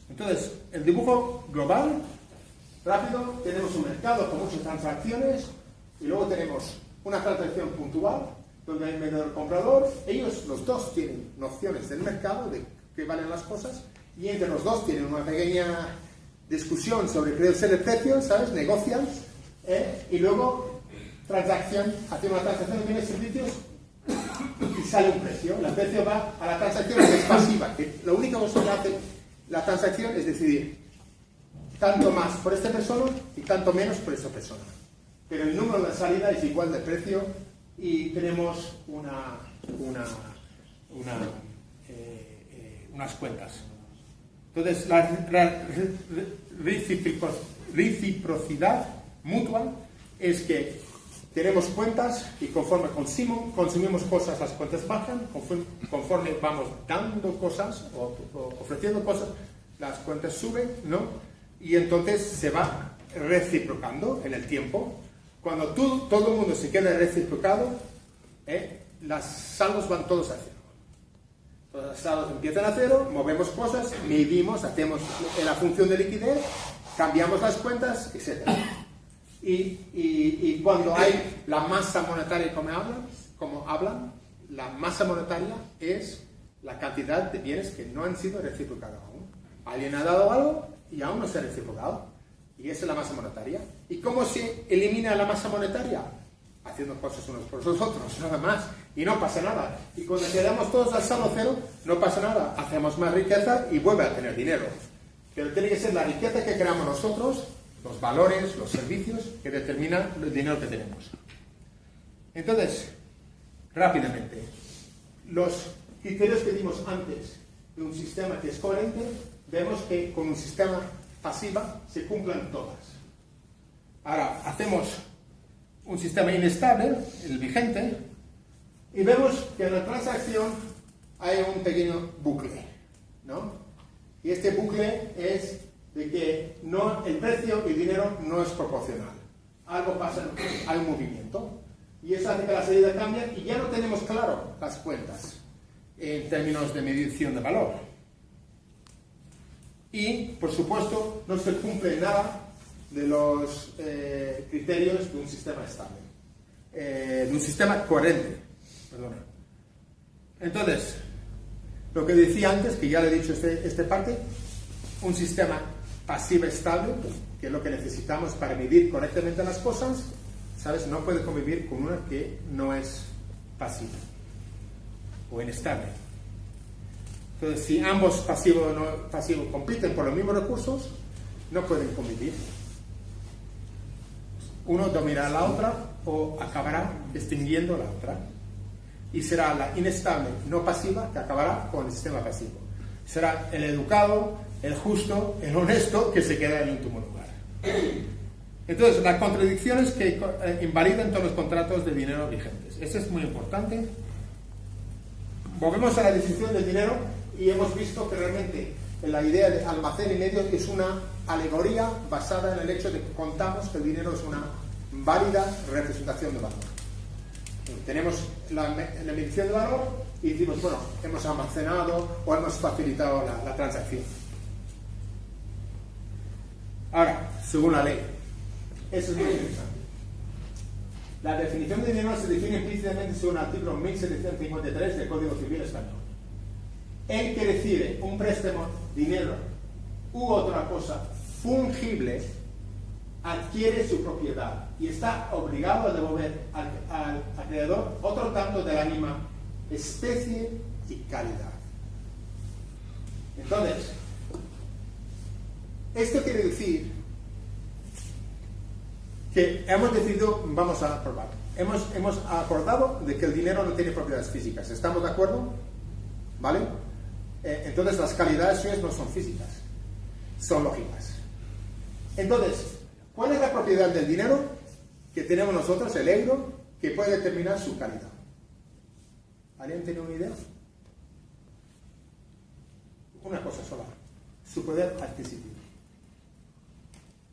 Entonces, el dibujo global, rápido, tenemos un mercado con muchas transacciones y luego tenemos una transacción puntual donde hay un vendedor comprador. Ellos, los dos, tienen nociones del mercado, de qué valen las cosas, y entre los dos tienen una pequeña discusión sobre qué debe ser el precio, ¿sabes? Negocian. Y luego hace una transacción de bienes y servicios y sale un precio. El precio va a la transacción que es pasiva, que lo único que hace la transacción es decidir tanto más por esta persona y tanto menos por esta persona. Pero el número de salida es igual de precio y tenemos unas cuentas. Entonces, la reciprocidad mutua es que tenemos cuentas y conforme consumimos cosas, las cuentas bajan, conforme vamos dando cosas o ofreciendo cosas, las cuentas suben, ¿no? Y entonces se va reciprocando en el tiempo. Cuando todo el mundo se queda reciprocado, las saldos van todos a cero. Todos los saldos empiezan a cero, movemos cosas, medimos, hacemos la función de liquidez, cambiamos las cuentas, etc. Y cuando hay la masa monetaria como hablan, la masa monetaria es la cantidad de bienes que no han sido reciprocados aún. Alguien ha dado algo y aún no se ha reciprocado. Y esa es la masa monetaria. ¿Y cómo se elimina la masa monetaria? Haciendo cosas unos por los otros, nada más. Y no pasa nada. Y cuando quedamos todos al saldo cero, no pasa nada. Hacemos más riqueza y vuelve a tener dinero. Pero tiene que ser la riqueza que creamos nosotros, los valores, los servicios, que determinan el dinero que tenemos. Entonces, rápidamente, los criterios que dimos antes de un sistema que es coherente, vemos que con un sistema pasiva se cumplen todas. Ahora, hacemos un sistema inestable, el vigente, y vemos que en la transacción hay un pequeño bucle, ¿no? Y este bucle es de que el precio y el dinero no es proporcional. Algo pasa, hay un movimiento, y eso hace que la salida cambie y ya no tenemos claro las cuentas en términos de medición de valor. Y, por supuesto, no se cumple nada de los criterios de un sistema estable, de un sistema coherente. Perdona. Entonces, Lo que decía antes, que ya le he dicho este parte, un sistema pasivo estable, que es lo que necesitamos para medir correctamente las cosas, ¿sabes? No puede convivir con una que no es pasiva o inestable. Entonces, si ambos pasivos o no pasivos compiten por los mismos recursos, no pueden convivir. Uno dominará a la otra o acabará extinguiendo a la otra. Y será la inestable no pasiva que acabará con el sistema pasivo. Será el educado, el justo, el honesto que se queda en el último lugar. Entonces, las contradicciones que invalidan todos los contratos de dinero vigentes. Eso es muy importante. Volvemos a la definición del dinero y hemos visto que realmente la idea de almacén y medio es una alegoría basada en el hecho de que contamos que el dinero es una válida representación de valor. Tenemos la medición de valor y decimos, bueno, hemos almacenado o hemos facilitado la transacción. Ahora, según la ley, eso es muy interesante. La definición de dinero se define implícitamente según el artículo 1753 del Código Civil Español. El que recibe un préstamo, dinero u otra cosa fungible adquiere su propiedad y está obligado a devolver al acreedor otro tanto de la misma especie y calidad. Entonces, esto quiere decir que hemos decidido, vamos a probar, hemos acordado de que el dinero no tiene propiedades físicas. ¿Estamos de acuerdo? ¿Vale? Entonces las calidades suyas no son físicas, son lógicas. Entonces, ¿cuál es la propiedad del dinero que tenemos nosotros, el euro, que puede determinar su calidad? ¿Alguien tiene una idea? Una cosa sola, su poder adquisitivo.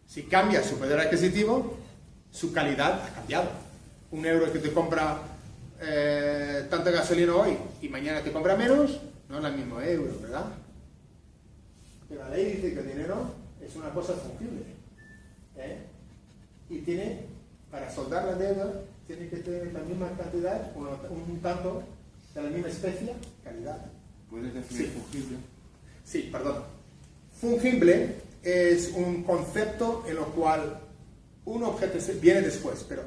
Si cambia su poder adquisitivo, su calidad ha cambiado. Un euro que te compra tanta gasolina hoy y mañana te compra menos, no es el mismo euro, ¿verdad? Pero la ley dice que el dinero es una cosa fungible. Y tiene, para soldar la deuda, tiene que tener la misma cantidad, un tanto de la misma especie, calidad. ¿Puedes definir fungible? Sí, perdón. Fungible es un concepto en lo cual un objeto viene después, pero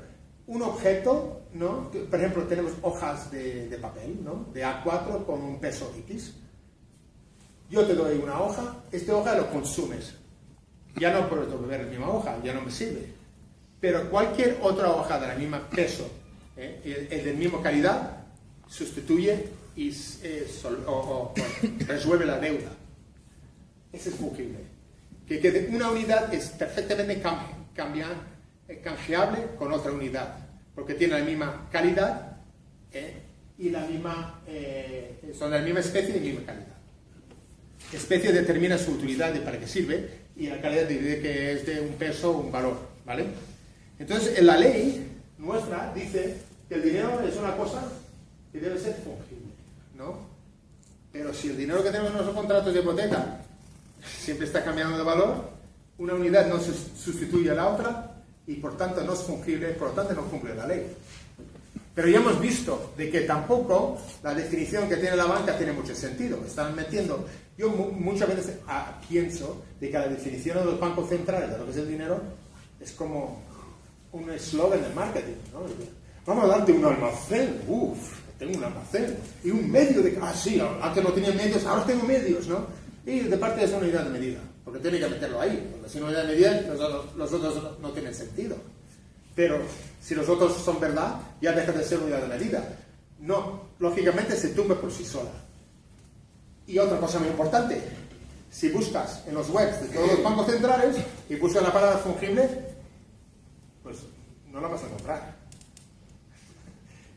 un objeto, ¿no? Por ejemplo, tenemos hojas de papel, ¿no? De A4 con un peso X. Yo te doy una hoja, esta hoja lo consumes. Ya no puedo beber la misma hoja, ya no me sirve. Pero cualquier otra hoja de la misma peso, de la misma calidad, sustituye y resuelve la deuda. Eso es fungible. Que una unidad es perfectamente canjeable con otra unidad, porque tiene la misma calidad y la misma, son de la misma especie y la misma calidad. Especie determina su utilidad y para qué sirve, y la calidad dice que es de un peso o un valor, ¿vale? Entonces, en la ley nuestra dice que el dinero es una cosa que debe ser fungible, ¿no? Pero si el dinero que tenemos en nuestros contratos de hipoteca siempre está cambiando de valor, una unidad no sustituye a la otra y por tanto no es fungible, por lo tanto no cumple la ley. Pero ya hemos visto de que tampoco la definición que tiene la banca tiene mucho sentido. Están metiendo, yo muchas veces pienso de que la definición de los bancos centrales de lo que es el dinero es como un eslogan de marketing, ¿no? Vamos a darte un almacén, tengo un almacén y un medio de... sí, antes no tenía medios, ahora tengo medios, ¿no? Y de parte de esa unidad de medida, porque tiene que meterlo ahí, porque si no unidad de medida los otros no tienen sentido. Pero si los otros son verdad, ya deja de ser unidad de medida. No, lógicamente se tumbe por sí sola. Y otra cosa muy importante, si buscas en los webs de todos los bancos centrales y buscas la palabra fungible, pues no la vas a encontrar.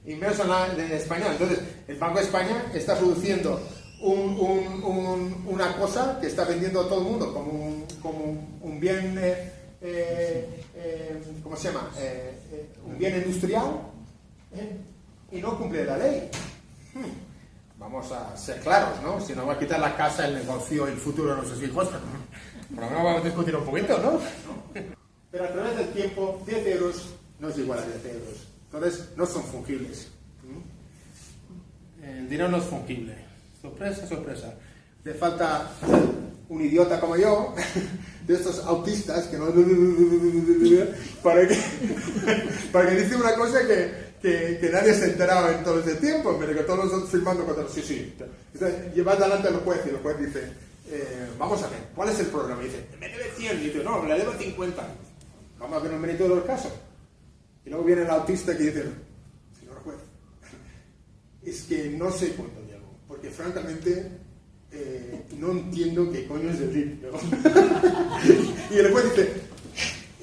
Y menos en la de español. Entonces, el Banco de España está produciendo una cosa que está vendiendo a todo el mundo como un bien, ¿cómo se llama? Un bien industrial, y no cumple la ley. Vamos a ser claros, ¿no? Si nos va a quitar la casa, el negocio, el futuro de nuestros hijos, por lo menos vamos a discutir un poquito, ¿no? Pero a través del tiempo, 10 euros no es igual a 10 euros. Entonces, no son fungibles. El dinero no es fungible. Sorpresa, sorpresa. Le falta un idiota como yo, de estos autistas que no... para que dice una cosa que nadie se ha enterado en todo ese tiempo, pero que todos nosotros firmando con sí, sí. Entonces, llevas delante al juez y el juez dice, vamos a ver, ¿cuál es el problema? Y dice, me debe 100. Y dice, no, le debo 50. Vamos a ver el mérito del caso. Y luego viene el autista que dice, señor juez, es que no sé cuánto llevo, porque francamente no entiendo qué coño es el RIP, ¿no? Y el juez dice,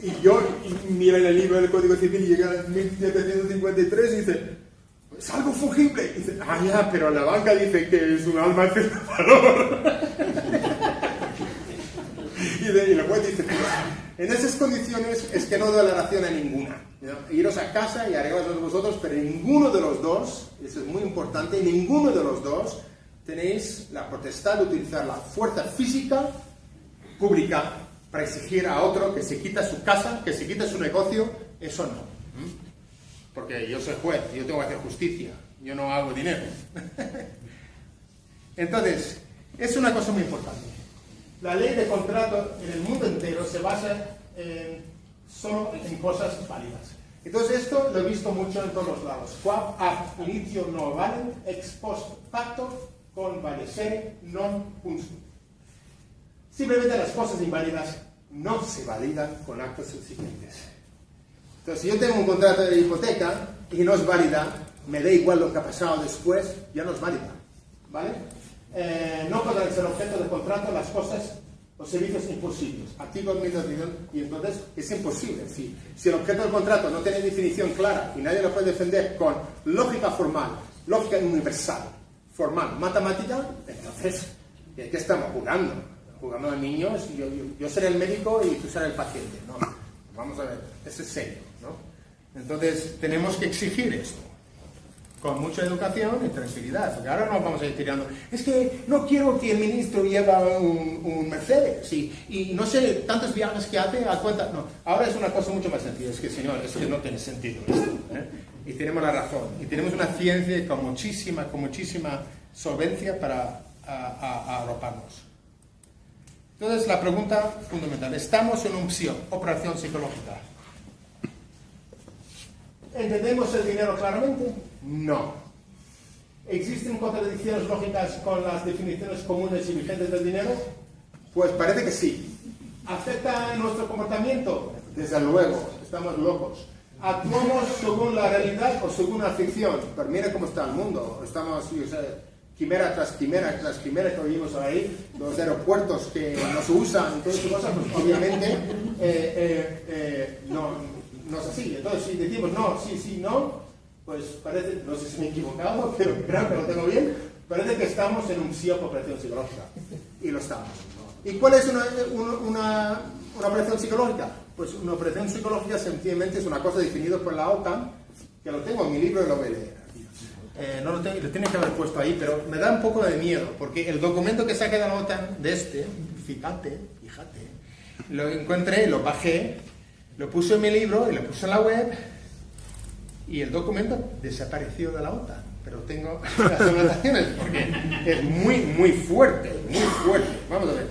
y mira en el libro del Código Civil y llega a 1753 y dice, es algo fungible. Y dice, ya, pero la banca dice que es un alma de valor. Y el juez dice, en esas condiciones es que no doy la ración a ninguna, ¿no? Iros a casa y arreglaos vosotros, pero ninguno de los dos, eso es muy importante, ninguno de los dos tenéis la potestad de utilizar la fuerza física pública para exigir a otro que se quita su casa, que se quita su negocio. Eso no. Porque yo soy juez, yo tengo que hacer justicia, yo no hago dinero. Entonces, es una cosa muy importante. La ley de contrato en el mundo entero se basa solo en cosas válidas. Entonces esto lo he visto mucho en todos los lados. Quab ab initio no valem, ex post facto convalescere non cunsum. Simplemente las cosas inválidas no se validan con actos subsiguientes. Entonces, si yo tengo un contrato de hipoteca y no es válida, me da igual lo que ha pasado después, ya no es válida, ¿vale? No podrán ser objeto de contrato las cosas o servicios imposibles. Artículo 1200, y entonces es imposible. Si el objeto del contrato no tiene definición clara y nadie lo puede defender con lógica formal, lógica universal, formal, matemática, entonces, ¿de qué estamos jugando? Jugando a niños, yo seré el médico y tú serás el paciente. No, vamos a ver, eso es serio, ¿no? Entonces, tenemos que exigir esto, con mucha educación y tranquilidad, porque ahora nos vamos a ir tirando. Es que no quiero que el ministro lleve un Mercedes, y no sé, tantos viajes que hace, a cuenta. No, ahora es una cosa mucho más sencilla, es que, señor, eso no tiene sentido, ¿eh? Y tenemos la razón, y tenemos una ciencia con muchísima solvencia para arroparnos. Entonces, la pregunta fundamental, ¿estamos en una operación psicológica? ¿Entendemos el dinero claramente? No. ¿Existen contradicciones lógicas con las definiciones comunes y vigentes del dinero? Pues parece que sí. ¿Afecta nuestro comportamiento? Desde luego, estamos locos. ¿Actuamos según la realidad o según la ficción? Pero mira cómo está el mundo. Estamos, quimera tras quimera que oímos ahí, los aeropuertos que nos usan, todas esas cosas, pues obviamente no es así. Entonces, si decimos no, sí, no, pues parece, no sé si me he equivocado, pero creo que lo tengo bien, parece que estamos en un sí o operación psicológica. Y lo estamos. ¿Y cuál es una operación psicológica? Pues una operación psicológica sencillamente es una cosa definida por la OTAN, que lo tengo en mi libro y lo voy a leer. No lo tenía que haber puesto ahí, pero me da un poco de miedo, porque el documento que saqué de la OTAN, fíjate, lo encontré, lo bajé, lo puse en mi libro y lo puse en la web, y el documento desapareció de la OTAN, pero tengo las anotaciones, porque es muy fuerte, vamos a ver,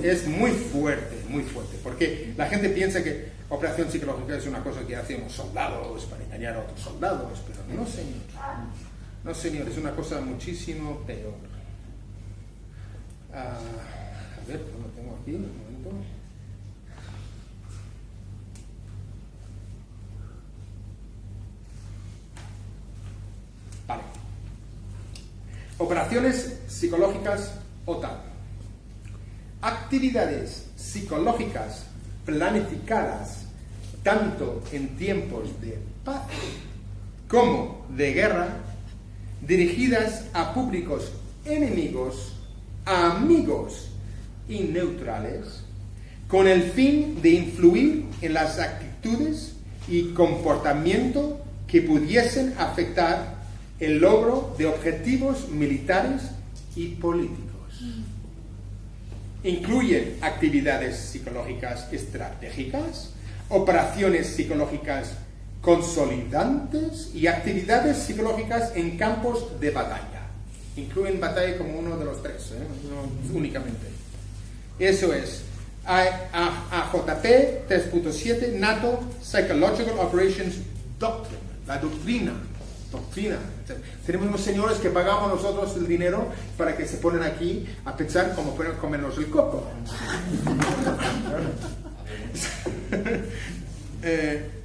es muy fuerte, porque la gente piensa que operación psicológica es una cosa que hacemos soldados para engañar a otros soldados, pero no señor, es una cosa muchísimo peor. A ver, lo tengo aquí, un momento. Vale. Operaciones psicológicas OTAN. Actividades psicológicas planificadas tanto en tiempos de paz como de guerra, dirigidas a públicos enemigos, amigos y neutrales, con el fin de influir en las actitudes y comportamiento que pudiesen afectar el logro de objetivos militares y políticos. Incluyen actividades psicológicas estratégicas, operaciones psicológicas consolidantes y actividades psicológicas en campos de batalla. Incluyen Bataille como uno de los tres, no únicamente. Eso es AJP 3.7, NATO Psychological Operations Doctrine, la doctrina. Tenemos unos señores que pagamos nosotros el dinero para que se ponen aquí a pensar cómo pueden comernos el coco.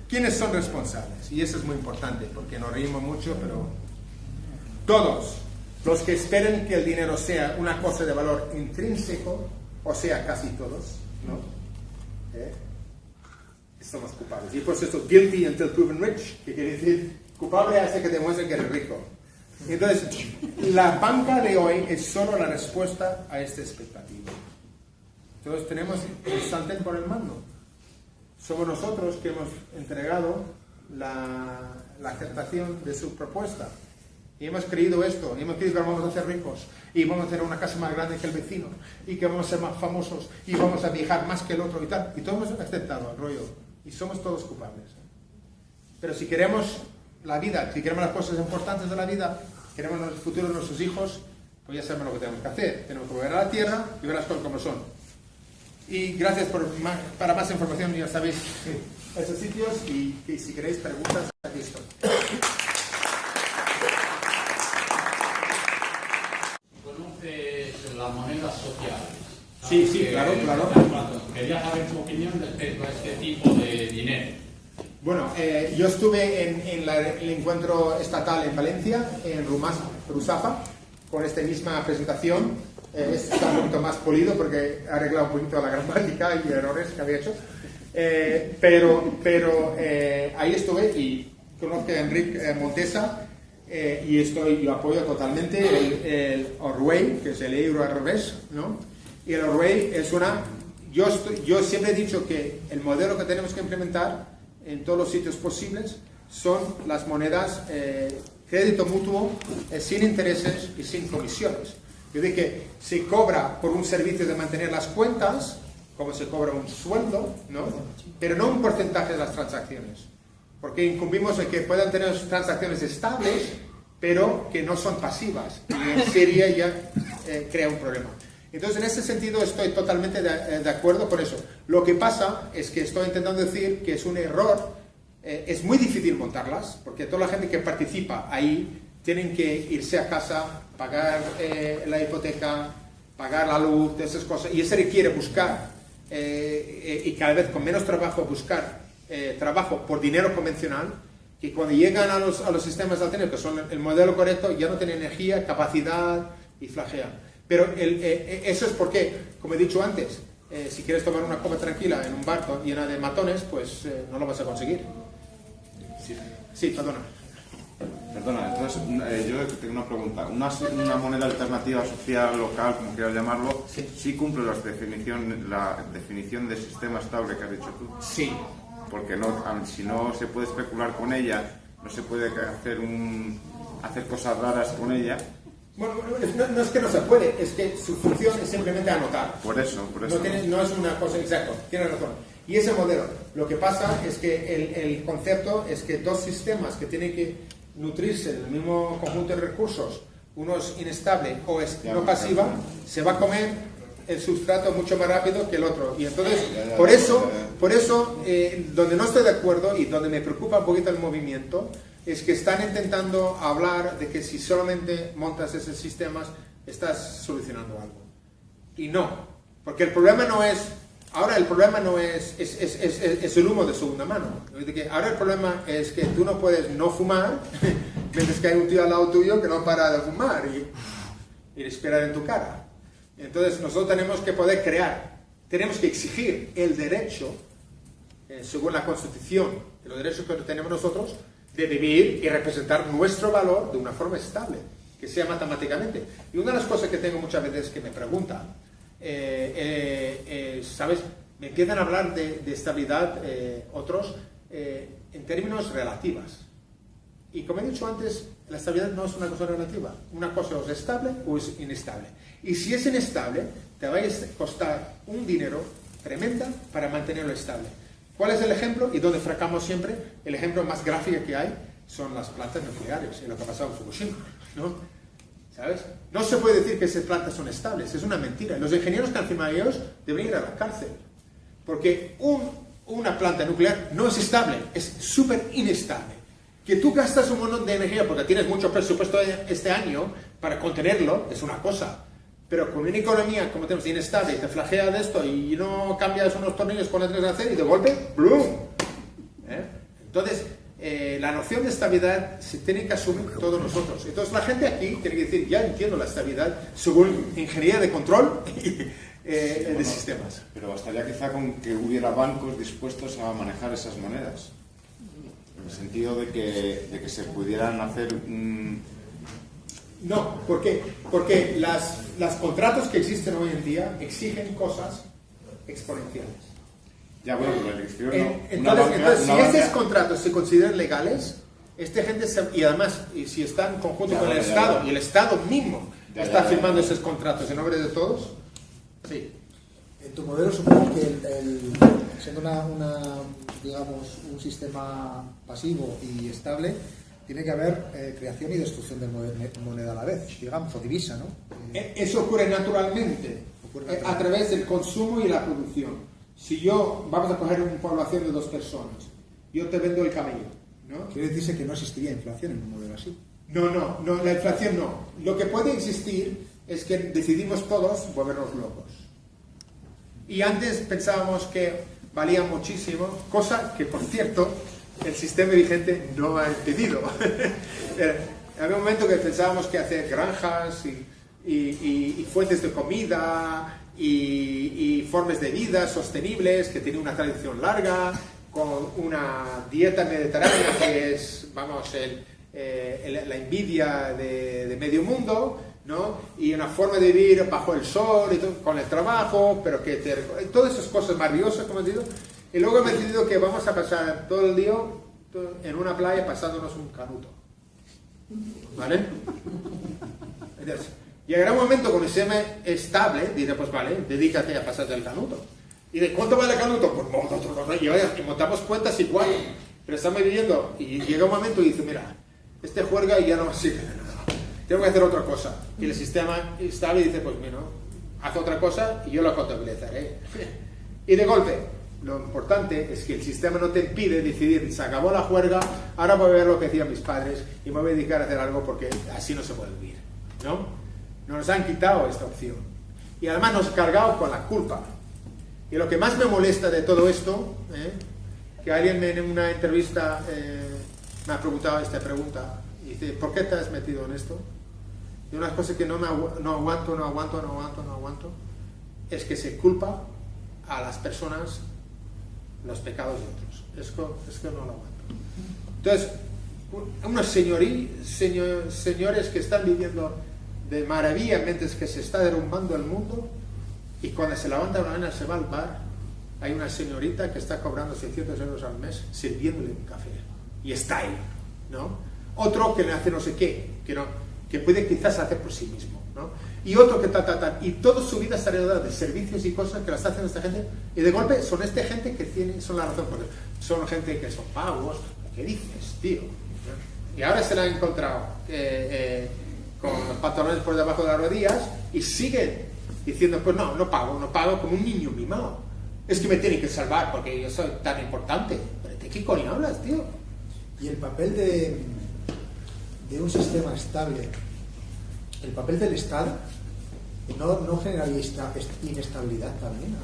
¿Quiénes son responsables? Y eso es muy importante porque nos reímos mucho, pero todos los que esperen que el dinero sea una cosa de valor intrínseco, o sea, casi todos, ¿no? Somos culpables. Y por eso guilty until proven rich, que quiere decir culpable hasta que demuestre que eres rico. Entonces, la banca de hoy es solo la respuesta a esta expectativa. Entonces tenemos el sartén por el mando. Somos nosotros que hemos entregado la aceptación de su propuesta. Y hemos creído esto, y hemos creído que vamos a ser ricos, y vamos a tener una casa más grande que el vecino, y que vamos a ser más famosos, y vamos a viajar más que el otro y tal. Y todos hemos aceptado el rollo, y somos todos culpables. Pero si queremos la vida, si queremos las cosas importantes de la vida, queremos el futuro de nuestros hijos, pues ya sabemos lo que tenemos que hacer. Tenemos que volver a la tierra y ver las cosas como son. Y gracias para más información, ya sabéis esos sitios, y si queréis preguntas, aquí estoy. ¿Conoces las monedas sociales? Sí, claro. Quería saber tu opinión respecto a este tipo de dinero. Bueno, yo estuve en el encuentro estatal en Valencia, en Ruzafa, con esta misma presentación. Está un poquito más polido porque he arreglado un poquito la gramática y errores que había hecho. Pero ahí estuve y conozco a Enrique Montesa y lo apoyo totalmente. El Orway, que es el euro al revés, ¿no? Y el Orway es yo siempre he dicho que el modelo que tenemos que implementar en todos los sitios posibles son las monedas crédito mutuo sin intereses y sin comisiones. Yo dije que se cobra por un servicio de mantener las cuentas, como se cobra un sueldo, ¿no? Pero no un porcentaje de las transacciones, porque incumbimos en que puedan tener transacciones estables, pero que no son pasivas, y en serie ya crea un problema. Entonces, en ese sentido, estoy totalmente de acuerdo con eso. Lo que pasa es que estoy intentando decir que es un error, es muy difícil montarlas, porque toda la gente que participa ahí tienen que irse a casa, pagar la hipoteca, pagar la luz, de esas cosas, y eso requiere buscar, y cada vez con menos trabajo, buscar trabajo por dinero convencional, que cuando llegan a los sistemas alternativos, que son el modelo correcto, ya no tienen energía, capacidad y flagean. Pero eso es porque, como he dicho antes, si quieres tomar una copa tranquila en un barco llena de matones, pues no lo vas a conseguir. Sí, perdona. Perdona, entonces yo tengo una pregunta. ¿Una moneda alternativa social, local, como quieras llamarlo, sí cumple la definición de sistema estable que has dicho tú? Sí. Porque si no se puede especular con ella, no se puede hacer cosas raras con ella. Bueno, no es que no se puede, es que su función es simplemente anotar. Por eso. No es una cosa exacta, tienes razón. Y ese modelo, lo que pasa es que el concepto es que dos sistemas que tienen que nutrirse del mismo conjunto de recursos, uno es inestable o es no pasiva, se va a comer el sustrato mucho más rápido que el otro. Y entonces, por eso, donde no estoy de acuerdo y donde me preocupa un poquito el movimiento, es que están intentando hablar de que si solamente montas esos sistemas, estás solucionando algo. Y no, porque el problema no es... Ahora el problema no es el humo de segunda mano. Ahora el problema es que tú no puedes no fumar mientras que hay un tío al lado tuyo que no para de fumar y respirar en tu cara. Entonces nosotros tenemos que poder crear, tenemos que exigir el derecho, según la Constitución, de los derechos que tenemos nosotros, de vivir y representar nuestro valor de una forma estable, que sea matemáticamente. Y una de las cosas que tengo muchas veces que me preguntan, ¿sabes? Me empiezan a hablar de estabilidad otros en términos relativas. Y como he dicho antes, la estabilidad no es una cosa relativa. Una cosa es estable o es inestable. Y si es inestable, te va a costar un dinero tremenda para mantenerlo estable. ¿Cuál es el ejemplo? Y donde fracasamos siempre, el ejemplo más gráfico que hay son las plantas nucleares y lo que ha pasado en Fukushima, ¿no? ¿sabes? No se puede decir que esas plantas son estables, es una mentira. Los ingenieros que han firmado ellos deberían ir a la cárcel, porque una planta nuclear no es estable, es súper inestable. Que tú gastas un montón de energía porque tienes mucho presupuesto este año para contenerlo, es una cosa. Pero con una economía como tenemos inestable y te flagea de esto y no cambias unos tornillos cuando tienes que hacer y de golpe, ¡blum! Entonces, la noción de estabilidad se tiene que asumir todos nosotros. Entonces, la gente aquí tiene que decir, ya entiendo la estabilidad según ingeniería de control de sistemas. Pero bastaría quizá con que hubiera bancos dispuestos a manejar esas monedas. En el sentido de que se pudieran hacer... No, ¿por qué? Porque los contratos que existen hoy en día exigen cosas exponenciales. Ya, bueno, pero la elección no. Entonces, si estos contratos se consideran legales, esta gente y además, y si están en conjunto con el Estado, y el Estado mismo está firmando esos contratos en nombre de todos, sí. En tu modelo supongo que siendo digamos, un sistema pasivo y estable, tiene que haber creación y destrucción de moneda a la vez, digamos, o divisa, ¿no? Eso ocurre naturalmente, a través del consumo y la producción. Si vamos a coger una población de 2 personas, yo te vendo el camello, ¿no? Quiere decirse que no existiría inflación en un modelo así. No, la inflación no. Lo que puede existir es que decidimos todos volvernos locos. Y antes pensábamos que valía muchísimo, cosa que, por cierto, el sistema vigente no ha impedido. Había un momento que pensábamos que hacer granjas y fuentes de comida y formas de vida sostenibles, que tienen una tradición larga, con una dieta mediterránea que es, vamos, la envidia de medio mundo, ¿no? Y una forma de vivir bajo el sol, y todo, con el trabajo, pero que todas esas cosas maravillosas, como he dicho. Y luego hemos decidido que vamos a pasar todo el día en una playa pasándonos un canuto. ¿Vale? Entonces, llegará un momento cuando se llama estable, diré, pues vale, dedícate a pasarte el canuto. ¿Y de cuánto vale el canuto? Pues y montamos cuentas igual. Pero estamos viviendo y llega un momento y dice, mira, este juerga y ya no sirve de nada. Tengo que hacer otra cosa. Y el sistema estable dice, pues mira, haz otra cosa y yo lo contabilizaré. Y de golpe, lo importante es que el sistema no te impide decidir, se acabó la juerga, ahora voy a ver lo que hacían mis padres y me voy a dedicar a hacer algo porque así no se puede vivir, ¿no? Nos han quitado esta opción. Y además nos han cargado con la culpa. Y lo que más me molesta de todo esto, que alguien en una entrevista me ha preguntado esta pregunta, y dice, ¿por qué te has metido en esto? Y una cosa que no aguanto, es que se culpa a las personas los pecados de otros. Es que no lo aguanto. Entonces, unos señores que están viviendo de maravilla mientras que se está derrumbando el mundo, y cuando se levanta una mañana se va al bar, hay una señorita que está cobrando 600 euros al mes sirviéndole un café. Y está ahí, ¿no? Otro que le hace no sé qué, que puede quizás hacer por sí mismo, ¿no? Y otro que y toda su vida está rodeada de servicios y cosas que la está haciendo esta gente, y de golpe son gente que son la razón, porque son gente que son pagos. ¿Qué dices, tío? Y ahora se la han encontrado con los pantalones por debajo de las rodillas y siguen diciendo, pues no pago como un niño mimado. Es que me tienen que salvar porque yo soy tan importante. ¿Pero de qué coño hablas, tío? Y el papel de un sistema estable, el papel del Estado, ¿no generaría inestabilidad también?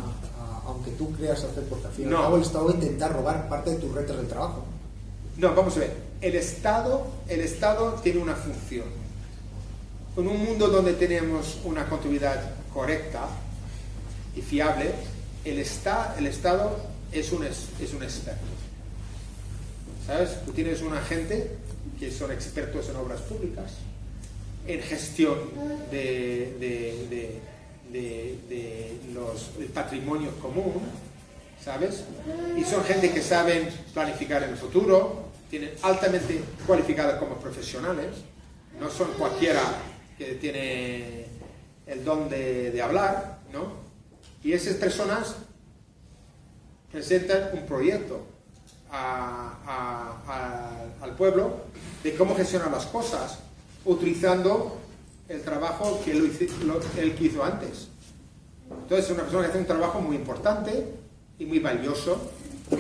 Aunque tú creas hacer, porque al fin y al cabo el Estado va a intentar robar parte de tus rentas del trabajo. No, vamos a ver. El Estado tiene una función. En un mundo donde tenemos una contabilidad correcta y fiable, el Estado es un experto. ¿Sabes? Tú tienes una gente que son expertos en obras públicas, en gestión del patrimonio común, ¿sabes? Y son gente que saben planificar el futuro, tienen altamente cualificadas como profesionales, no son cualquiera que tiene el don de hablar, ¿no? Y esas personas presentan un proyecto al pueblo de cómo gestionar las cosas, utilizando el trabajo que él que hizo antes. Entonces es una persona que hace un trabajo muy importante y muy valioso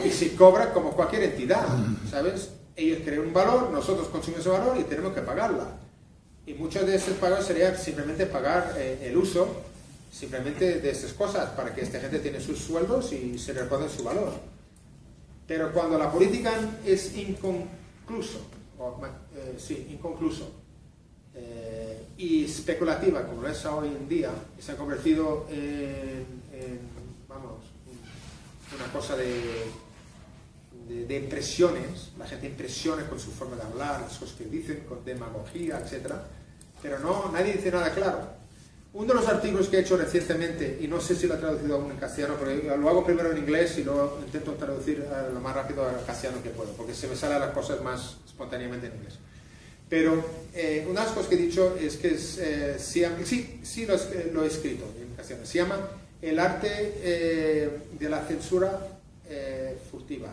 y se cobra como cualquier entidad, ¿sabes? Ellos crean un valor, nosotros consumimos ese valor y tenemos que pagarla. Y muchos de esos pagos sería simplemente pagar el uso, simplemente de estas cosas, para que esta gente tiene sus sueldos y se le recuerde su valor. Pero cuando la política es inconcluso, y especulativa, como lo es hoy en día, y se ha convertido en una cosa de impresiones, la gente impresiona con su forma de hablar, las cosas que dicen, con demagogía, etc. Pero nadie dice nada claro. Uno de los artículos que he hecho recientemente, y no sé si lo he traducido aún en castellano, pero lo hago primero en inglés y luego intento traducir lo más rápido al castellano que puedo, porque se me salen las cosas más espontáneamente en inglés. Pero una de las cosas que he dicho es que lo he escrito en castellano. Se llama El arte de la censura furtiva.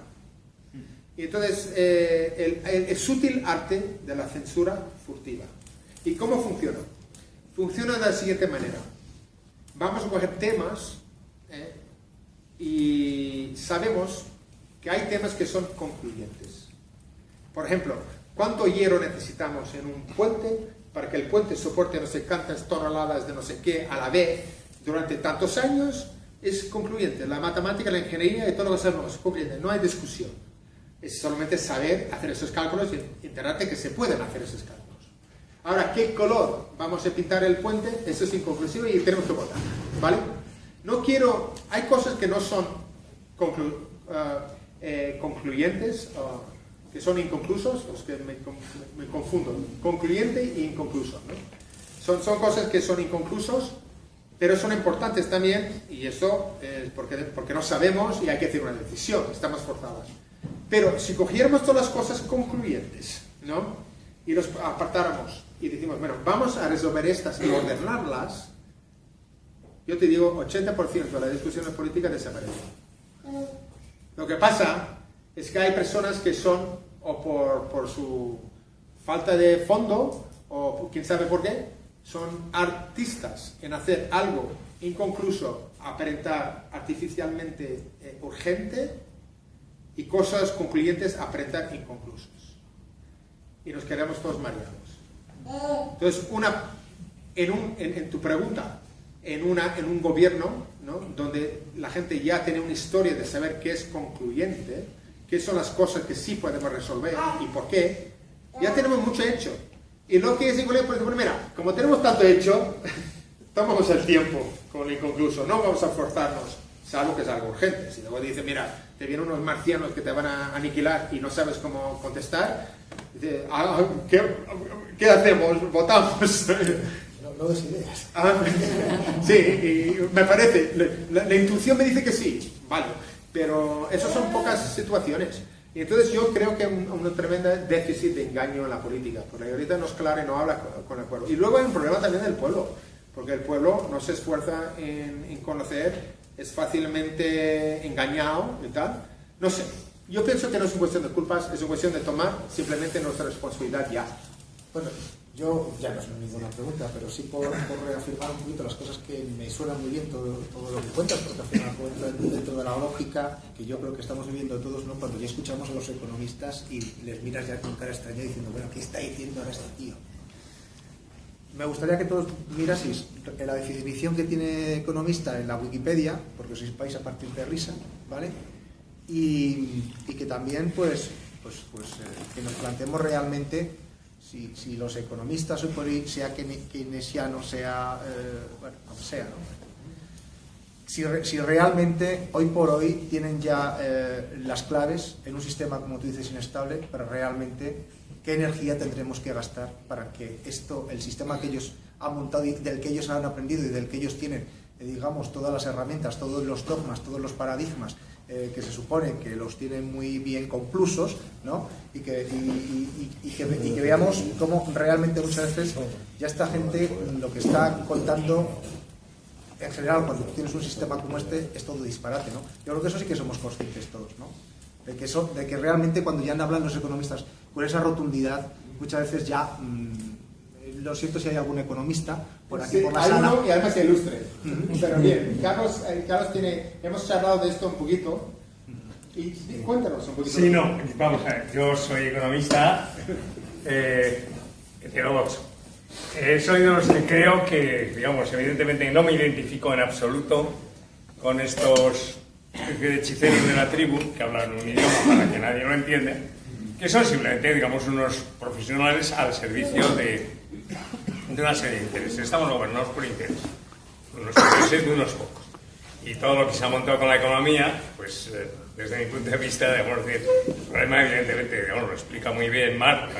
Y entonces, el sutil arte de la censura furtiva. ¿Y cómo funciona? Funciona de la siguiente manera. Vamos a coger temas y sabemos que hay temas que son concluyentes. Por ejemplo, ¿cuánto hierro necesitamos en un puente para que el puente soporte no sé cuántas toneladas de no sé qué a la vez durante tantos años? Es concluyente. La matemática, la ingeniería y todo lo que sabemos es concluyente. No hay discusión. Es solamente saber hacer esos cálculos y enterarte que se pueden hacer esos cálculos. Ahora, ¿qué color vamos a pintar el puente? Eso es inconclusivo y tenemos que votar, ¿vale? Hay cosas que no son concluyentes, que son inconclusos, los que me confundo, concluyente e inconcluso, ¿no? Son cosas que son inconclusos, pero son importantes también, y eso es porque no sabemos y hay que hacer una decisión, estamos forzados. Pero si cogiéramos todas las cosas concluyentes, ¿no? Y los apartáramos y decimos, bueno, vamos a resolver estas y ordenarlas, yo te digo, 80% de las discusiones políticas desaparecen. Lo que pasa es que hay personas que son, o por su falta de fondo, o quién sabe por qué, son artistas en hacer algo inconcluso, aparentar artificialmente urgente, y cosas concluyentes aparentar inconclusos. Y nos quedamos todos mareados. Entonces, en tu pregunta, en un gobierno, ¿no? Donde la gente ya tiene una historia de saber qué es concluyente, qué son las cosas que sí podemos resolver y por qué, ya tenemos mucho hecho. Y lo que es inconcluso, por ejemplo, mira, como tenemos tanto hecho, tomamos el tiempo con lo inconcluso, no vamos a forzarnos, salvo que es algo urgente. Si luego dice, mira, te vienen unos marcianos que te van a aniquilar y no sabes cómo contestar, dice, ¿qué hacemos? ¿Votamos? No des ideas. Sí, y me parece, la intuición me dice que sí, vale, pero esas son pocas situaciones. Y entonces yo creo que hay un tremendo déficit de engaño en la política, porque ahorita no es clara y no habla con el pueblo. Y luego hay un problema también del pueblo, porque el pueblo no se esfuerza en conocer, es fácilmente engañado y tal. No sé, yo pienso que no es una cuestión de culpas, es una cuestión de tomar simplemente nuestra responsabilidad ya. Bueno, yo ya no es ninguna pregunta, pero sí por reafirmar un poquito las cosas que me suenan muy bien todo lo que cuentas, porque al final cuentas dentro de la lógica que yo creo que estamos viviendo todos, ¿no? Cuando ya escuchamos a los economistas y les miras ya con cara extraña diciendo, bueno, ¿qué está diciendo ahora este tío? Me gustaría que todos miraseis la definición que tiene economista en la Wikipedia, porque os sepáis a partir de risa, ¿vale? Y que también, que nos planteemos realmente si los economistas, sea keynesiano, sea, como sea, ¿no? Si realmente, hoy por hoy, tienen ya las claves en un sistema, como tú dices, inestable, para realmente qué energía tendremos que gastar para que el sistema que ellos han montado y del que ellos han aprendido y del que ellos tienen, digamos, todas las herramientas, todos los dogmas, todos los paradigmas, que se supone que los tienen muy bien conclusos, ¿no? Y que veamos cómo realmente muchas veces ya esta gente lo que está contando, en general, cuando tienes un sistema como este, es todo disparate, ¿no? Yo creo que eso sí que somos conscientes todos, ¿no? De que realmente cuando ya hablan los economistas con esa rotundidad, muchas veces ya lo siento si hay algún economista por aquí Sí, por la hay sala. uno y además se ilustre. Pero bien, Carlos hemos charlado de esto un poquito. Y cuéntanos un poquito. Sí, no, vamos a ver, yo soy economista heterodoxo. Soy de los que creo que, digamos, evidentemente no me identifico en absoluto con estos especie de hechiceros de la tribu que hablan un idioma para que nadie lo entiende, que son simplemente, digamos, unos profesionales al servicio de una serie de intereses. Estamos gobernados por intereses, unos intereses de unos pocos. Y todo lo que se ha montado con la economía, pues desde mi punto de vista, digamos, el problema evidentemente, digamos, lo explica muy bien Marx,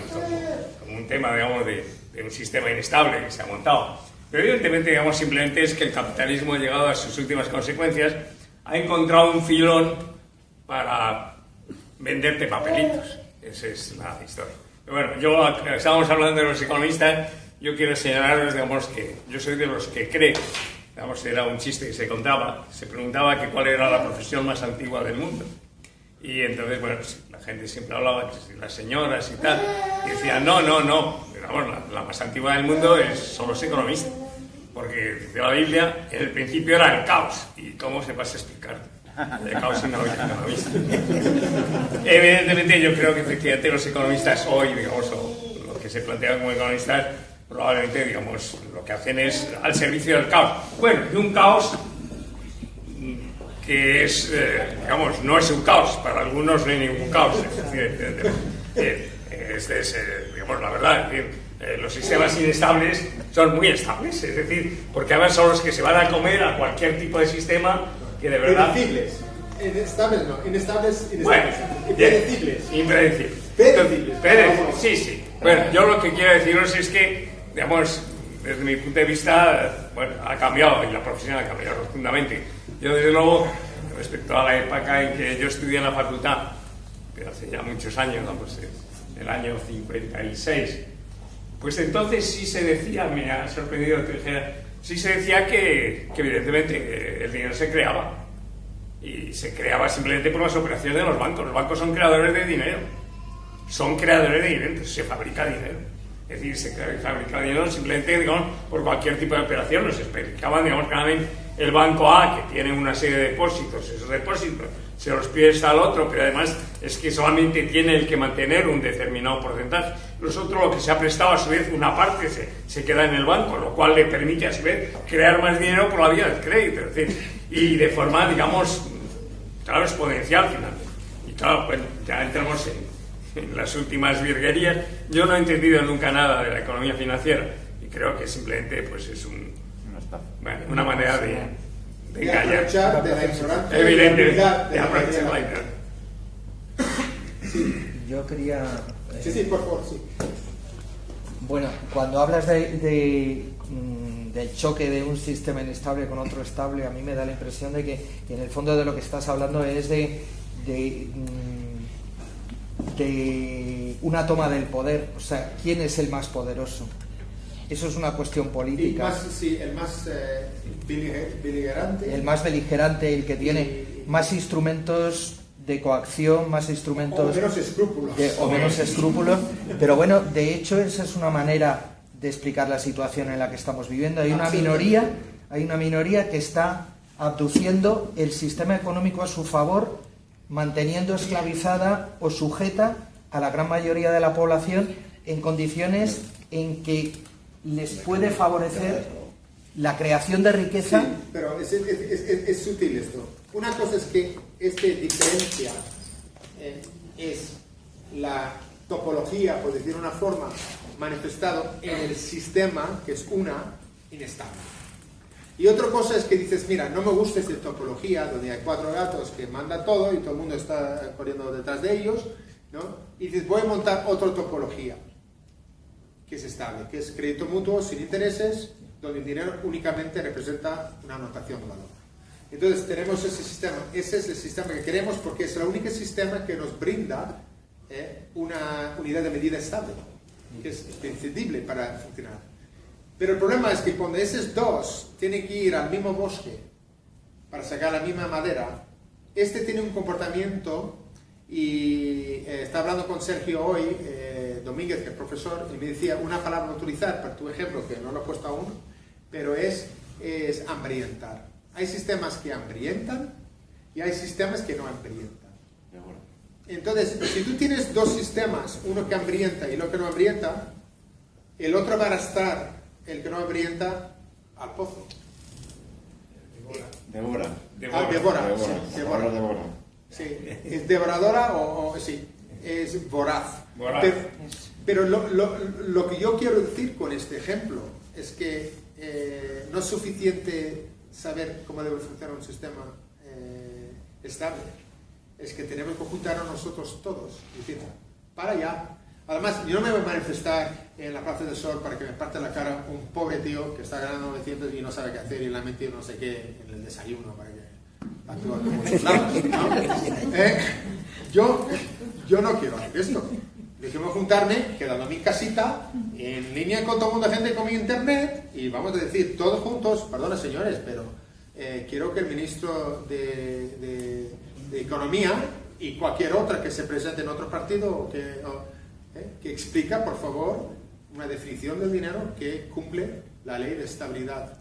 como un tema, digamos, de un sistema inestable que se ha montado. Pero evidentemente, digamos, simplemente es que el capitalismo ha llegado a sus últimas consecuencias, ha encontrado un filón para venderte papelitos. Esa es la historia. Pero bueno, estábamos hablando de los economistas, yo quiero señalaros, digamos, que yo soy de los que cree, digamos, era un chiste que se contaba, se preguntaba que cuál era la profesión más antigua del mundo. Y entonces, bueno, pues, la gente siempre hablaba, que las señoras y tal, y decían, no, digamos, la más antigua del mundo son los economistas. Porque dice la Biblia, en el principio era el caos. ¿Y cómo se pasa a explicar? El caos en la economista. Evidentemente, yo creo que efectivamente los economistas hoy, digamos, o los que se plantean como economistas, probablemente, digamos, lo que hacen es al servicio del caos. Bueno, de un caos que es, digamos, no es un caos. Para algunos no hay ningún caos. Es decir, digamos, la verdad, es decir, los sistemas inestables son muy estables, es decir, porque además son los que se van a comer a cualquier tipo de sistema que de verdad... Predecibles. Inestables no, inestables. Bueno, impredecibles. Impredecibles. Predecibles. Sí. Bueno, yo lo que quiero deciros es que, digamos, desde mi punto de vista, bueno, ha cambiado y la profesión ha cambiado rotundamente. Yo, desde luego, respecto a la época en que yo estudié en la facultad, que hace ya muchos años, ¿no? Pues el año 56, pues entonces sí se decía, me ha sorprendido que dijera, sí se decía que evidentemente el dinero se creaba, y se creaba simplemente por las operaciones de los bancos. Los bancos son creadores de dinero, entonces se fabrica dinero. Es decir, se fabrica dinero simplemente, digamos, por cualquier tipo de operación. Nos explicaban, digamos, claramente el banco A, que tiene una serie de depósitos, esos depósitos se los presta al otro, pero además es que solamente tiene el que mantener un determinado porcentaje. Los otros, lo que se ha prestado, a su vez, una parte se queda en el banco, lo cual le permite, a su vez, crear más dinero por la vía del crédito. Es decir, y de forma, digamos, claro, exponencial, finalmente. Y claro, bueno, ya entramos en las últimas virguerías. Yo no he entendido nunca nada de la economía financiera y creo que simplemente pues es una manera de engañar. De la ignorancia. Evidentemente, de aprovechar la ignorancia. Yo quería... Sí, por favor, sí. Bueno, cuando hablas del choque de un sistema inestable con otro estable, a mí me da la impresión de que en el fondo de lo que estás hablando es de una toma del poder. O sea, ¿quién es el más poderoso? Eso es una cuestión política. El más beligerante. El más beligerante, el que tiene más instrumentos de coacción, más instrumentos... O menos escrúpulos. Pero bueno, de hecho esa es una manera de explicar la situación en la que estamos viviendo. Hay una minoría que está abduciendo el sistema económico a su favor, manteniendo esclavizada o sujeta a la gran mayoría de la población en condiciones en que les puede favorecer la creación de riqueza. Sí, pero es sutil esto. Una cosa es que esta diferencia es la topología, por decir una forma, manifestado en el sistema, que es una inestable. Y otra cosa es que dices, mira, no me gusta esta topología donde hay 4 gatos que manda todo y todo el mundo está corriendo detrás de ellos, ¿no? Y dices, voy a montar otra topología que es estable, que es crédito mutuo sin intereses, donde el dinero únicamente representa una anotación de valor. Entonces tenemos ese sistema. Ese es el sistema que queremos porque es el único sistema que nos brinda una unidad de medida estable, que es imprescindible para funcionar. Pero el problema es que cuando esos dos tienen que ir al mismo bosque para sacar la misma madera, este tiene un comportamiento Y estaba hablando con Sergio hoy, Domínguez, que es profesor, y me decía una palabra a utilizar para tu ejemplo, que no lo he puesto aún, pero es hambrientar. Hay sistemas que hambrientan y hay sistemas que no hambrientan. Entonces, si tú tienes dos sistemas, uno que hambrienta y el otro que no hambrienta, el otro va a arrastrar el que no hambrienta al pozo. Devora. Devora. Sí. Sí, es devoradora sí, es voraz. Voraz. Pero lo que yo quiero decir con este ejemplo es que no es suficiente saber cómo debe funcionar un sistema estable. Es que tenemos que juntarnos nosotros todos y decir, para allá. Además, yo no me voy a manifestar en la Plaza del Sol para que me parte la cara un pobre tío que está ganando 900 y no sabe qué hacer y le ha metido no sé qué en el desayuno para que actúe como muchos lados, ¿no? Yo no quiero hacer esto. Yo quiero juntarme, quedando en mi casita, en línea con todo el mundo, gente con mi internet, y vamos a decir todos juntos, perdona señores, pero quiero que el ministro de Economía y cualquier otra que se presente en otro partido que explica, por favor, una definición del dinero que cumple la ley de estabilidad.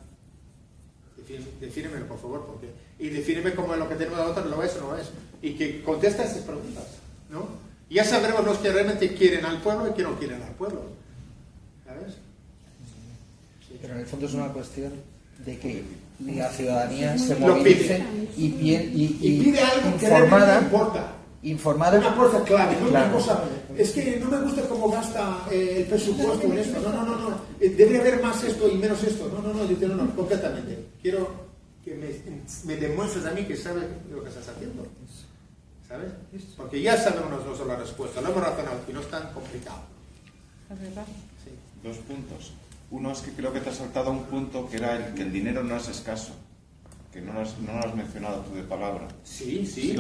Defínemelo, por favor, y defíneme como lo que tenemos a otros lo es o no es. Y que conteste esas preguntas, ¿no? Y ya sabremos los que realmente quieren al pueblo y que no quieren al pueblo. ¿Sabes? Sí. Pero en el fondo es una cuestión de que la ciudadanía se movilice y pide algo que informada, realmente importa. Informada. Una cosa clave, no Claro. una cosa. Es que no me gusta cómo gasta el presupuesto en esto. No. Debería haber más esto y menos esto. No. Dice, no, completamente. Quiero que me demuestres a mí que sabes lo que estás haciendo. ¿Sabes? Porque ya sabemos nosotros la respuesta. Lo hemos razonado y no es tan complicado. ¿Es verdad? Sí. 2 puntos. Uno es que creo que te has saltado un punto que era que el dinero no es escaso. Que no lo has mencionado tú de palabra. Sí. Sí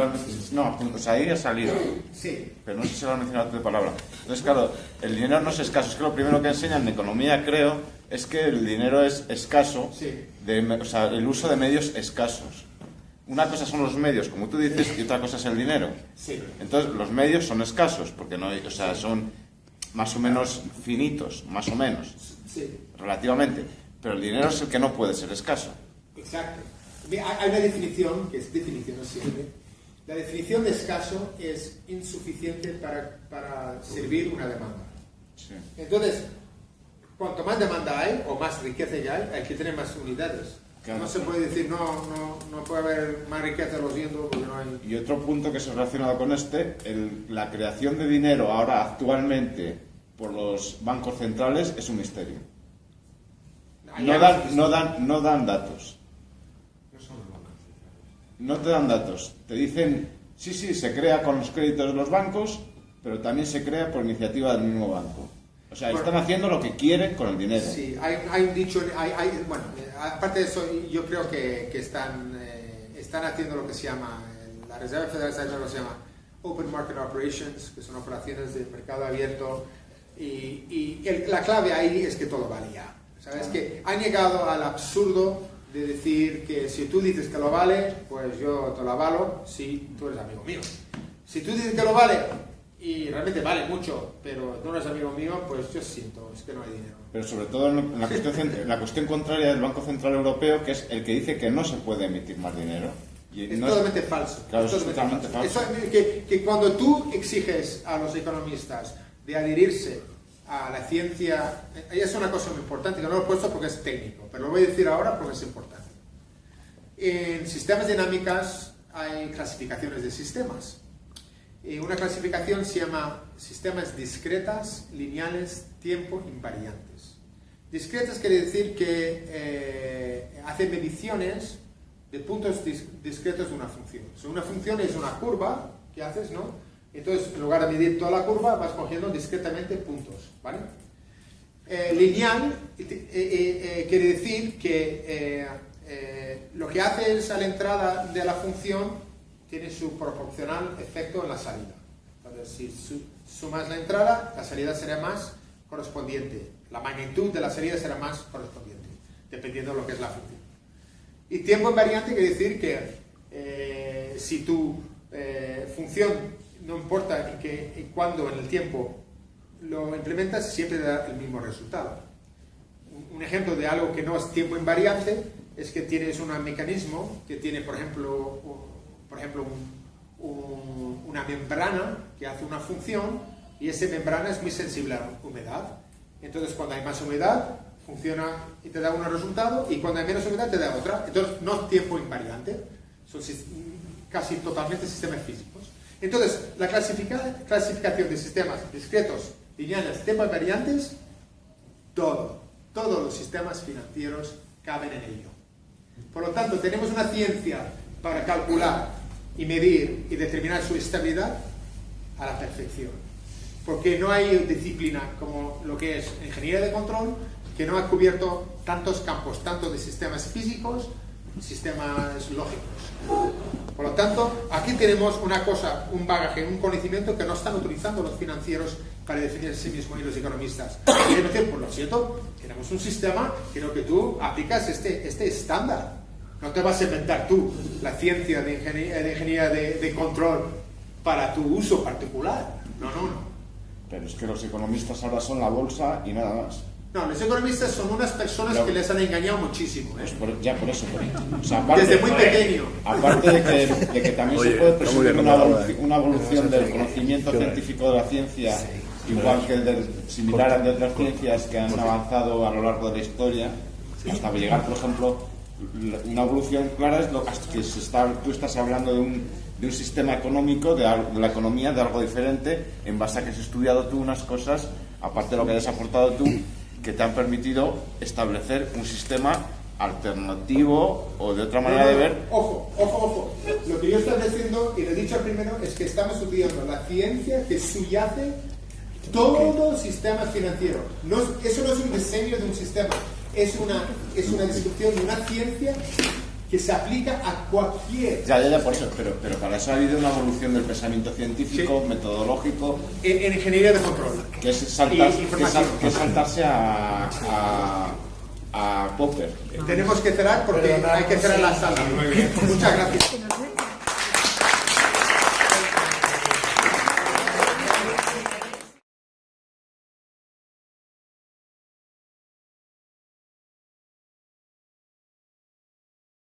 no, o sea, ahí ha salido. Sí. Pero no sé si lo has mencionado tú de palabra. Entonces, claro, el dinero no es escaso. Es que lo primero que enseñan en economía, creo, es que el dinero es escaso. Sí. O sea, el uso de medios escasos. Una cosa son los medios, como tú dices, y otra cosa es el dinero. Sí. Entonces, los medios son escasos, porque no hay, o sea, son más o menos finitos, más o menos, Sí. relativamente. Pero el dinero es el que no puede ser escaso. Exacto. Hay una definición, que es definición siempre. La definición de escaso es insuficiente para servir una demanda. Sí. Entonces, cuanto más demanda hay, o más riqueza ya hay que tener más unidades. Claro. No se puede decir, no puede haber más riqueza, lo siento, porque no hay... Y otro punto que se ha relacionado con la creación de dinero ahora actualmente por los bancos centrales es un misterio. No dan datos. No te dan datos. Te dicen, sí, se crea con los créditos de los bancos, pero también se crea por iniciativa del mismo banco. O sea, están haciendo lo que quieren con el dinero. Sí, hay un dicho, bueno, aparte de eso, yo creo que están haciendo lo que se llama, la Reserva Federal está haciendo lo que se llama Open Market Operations, que son operaciones de mercado abierto, y la clave ahí es que todo vale ya. ¿Sabes? Que han llegado al absurdo de decir que si tú dices que lo vale, pues yo te lo avalo si tú eres amigo mío. Si tú dices que lo vale y realmente vale mucho, pero no eres amigo mío, pues yo siento, es que no hay dinero. Pero sobre todo en la cuestión contraria del Banco Central Europeo, que es el que dice que no se puede emitir más dinero. Y Es no totalmente falso. Claro, Es es totalmente falso. Eso, que cuando tú exiges a los economistas de adherirse a la ciencia, es una cosa muy importante, que no lo he puesto porque es técnico, pero lo voy a decir ahora porque es importante. En sistemas dinámicas hay clasificaciones de sistemas. Y una clasificación se llama sistemas discretas, lineales, tiempo, invariantes. Discretas quiere decir que hace mediciones de puntos discretos de una función. O sea, una función es una curva que haces, ¿no? Entonces, en lugar de medir toda la curva, vas cogiendo discretamente puntos, ¿vale? Lineal quiere decir que lo que haces a la entrada de la función tiene su proporcional efecto en la salida. Entonces, si sumas la entrada, la salida será más correspondiente. La magnitud de la salida será más correspondiente, dependiendo de lo que es la función. Y tiempo invariante quiere decir que si tu función no importa en cuándo en el tiempo lo implementas, siempre da el mismo resultado. Un ejemplo de algo que no es tiempo invariante es que tienes un mecanismo que tiene, por ejemplo una membrana que hace una función, y esa membrana es muy sensible a la humedad. Entonces, cuando hay más humedad, funciona y te da un resultado, y cuando hay menos humedad te da otra. Entonces, no es tiempo invariante, son casi totalmente sistemas físicos. Entonces, la clasificación de sistemas discretos, lineales, tiempo invariantes, todos los sistemas financieros caben en ello. Por lo tanto, tenemos una ciencia para calcular y medir y determinar su estabilidad a la perfección. Porque no hay disciplina como lo que es ingeniería de control que no ha cubierto tantos campos, tanto de sistemas físicos, sistemas lógicos. Por lo tanto, aquí tenemos una cosa, un bagaje, un conocimiento que no están utilizando los financieros para definir a sí mismos y los economistas. Quieren decir, por lo cierto, tenemos un sistema que lo que tú aplicas este estándar. No te vas a inventar tú la ciencia de ingeniería de control para tu uso particular. No. Pero es que los economistas ahora son la bolsa y nada más. No, los economistas son unas personas que les han engañado muchísimo. Pues por eso. O sea, aparte, desde muy pequeño. Aparte de que también se puede presumir una evolución del conocimiento científico de la ciencia, igual que similar al de otras ciencias que han avanzado a lo largo de la historia, hasta llegar, por ejemplo, una evolución clara es lo que tú estás hablando de un sistema económico, de la economía, de algo diferente, en base a que has estudiado tú unas cosas, aparte de lo que hayas aportado tú, que te han permitido establecer un sistema alternativo o de otra manera de ver. Ojo. Lo que yo estoy diciendo, y lo he dicho primero, es que estamos estudiando la ciencia que subyace todo el sistema financiero. Eso no es un diseño de un sistema, es una descripción de una ciencia que se aplica a cualquier... Ya, por eso, pero para eso ha habido una evolución del pensamiento científico, sí, metodológico... En ingeniería de control. Que es saltarse a Popper. Tenemos que cerrar porque hay que cerrar la sala. Muchas gracias.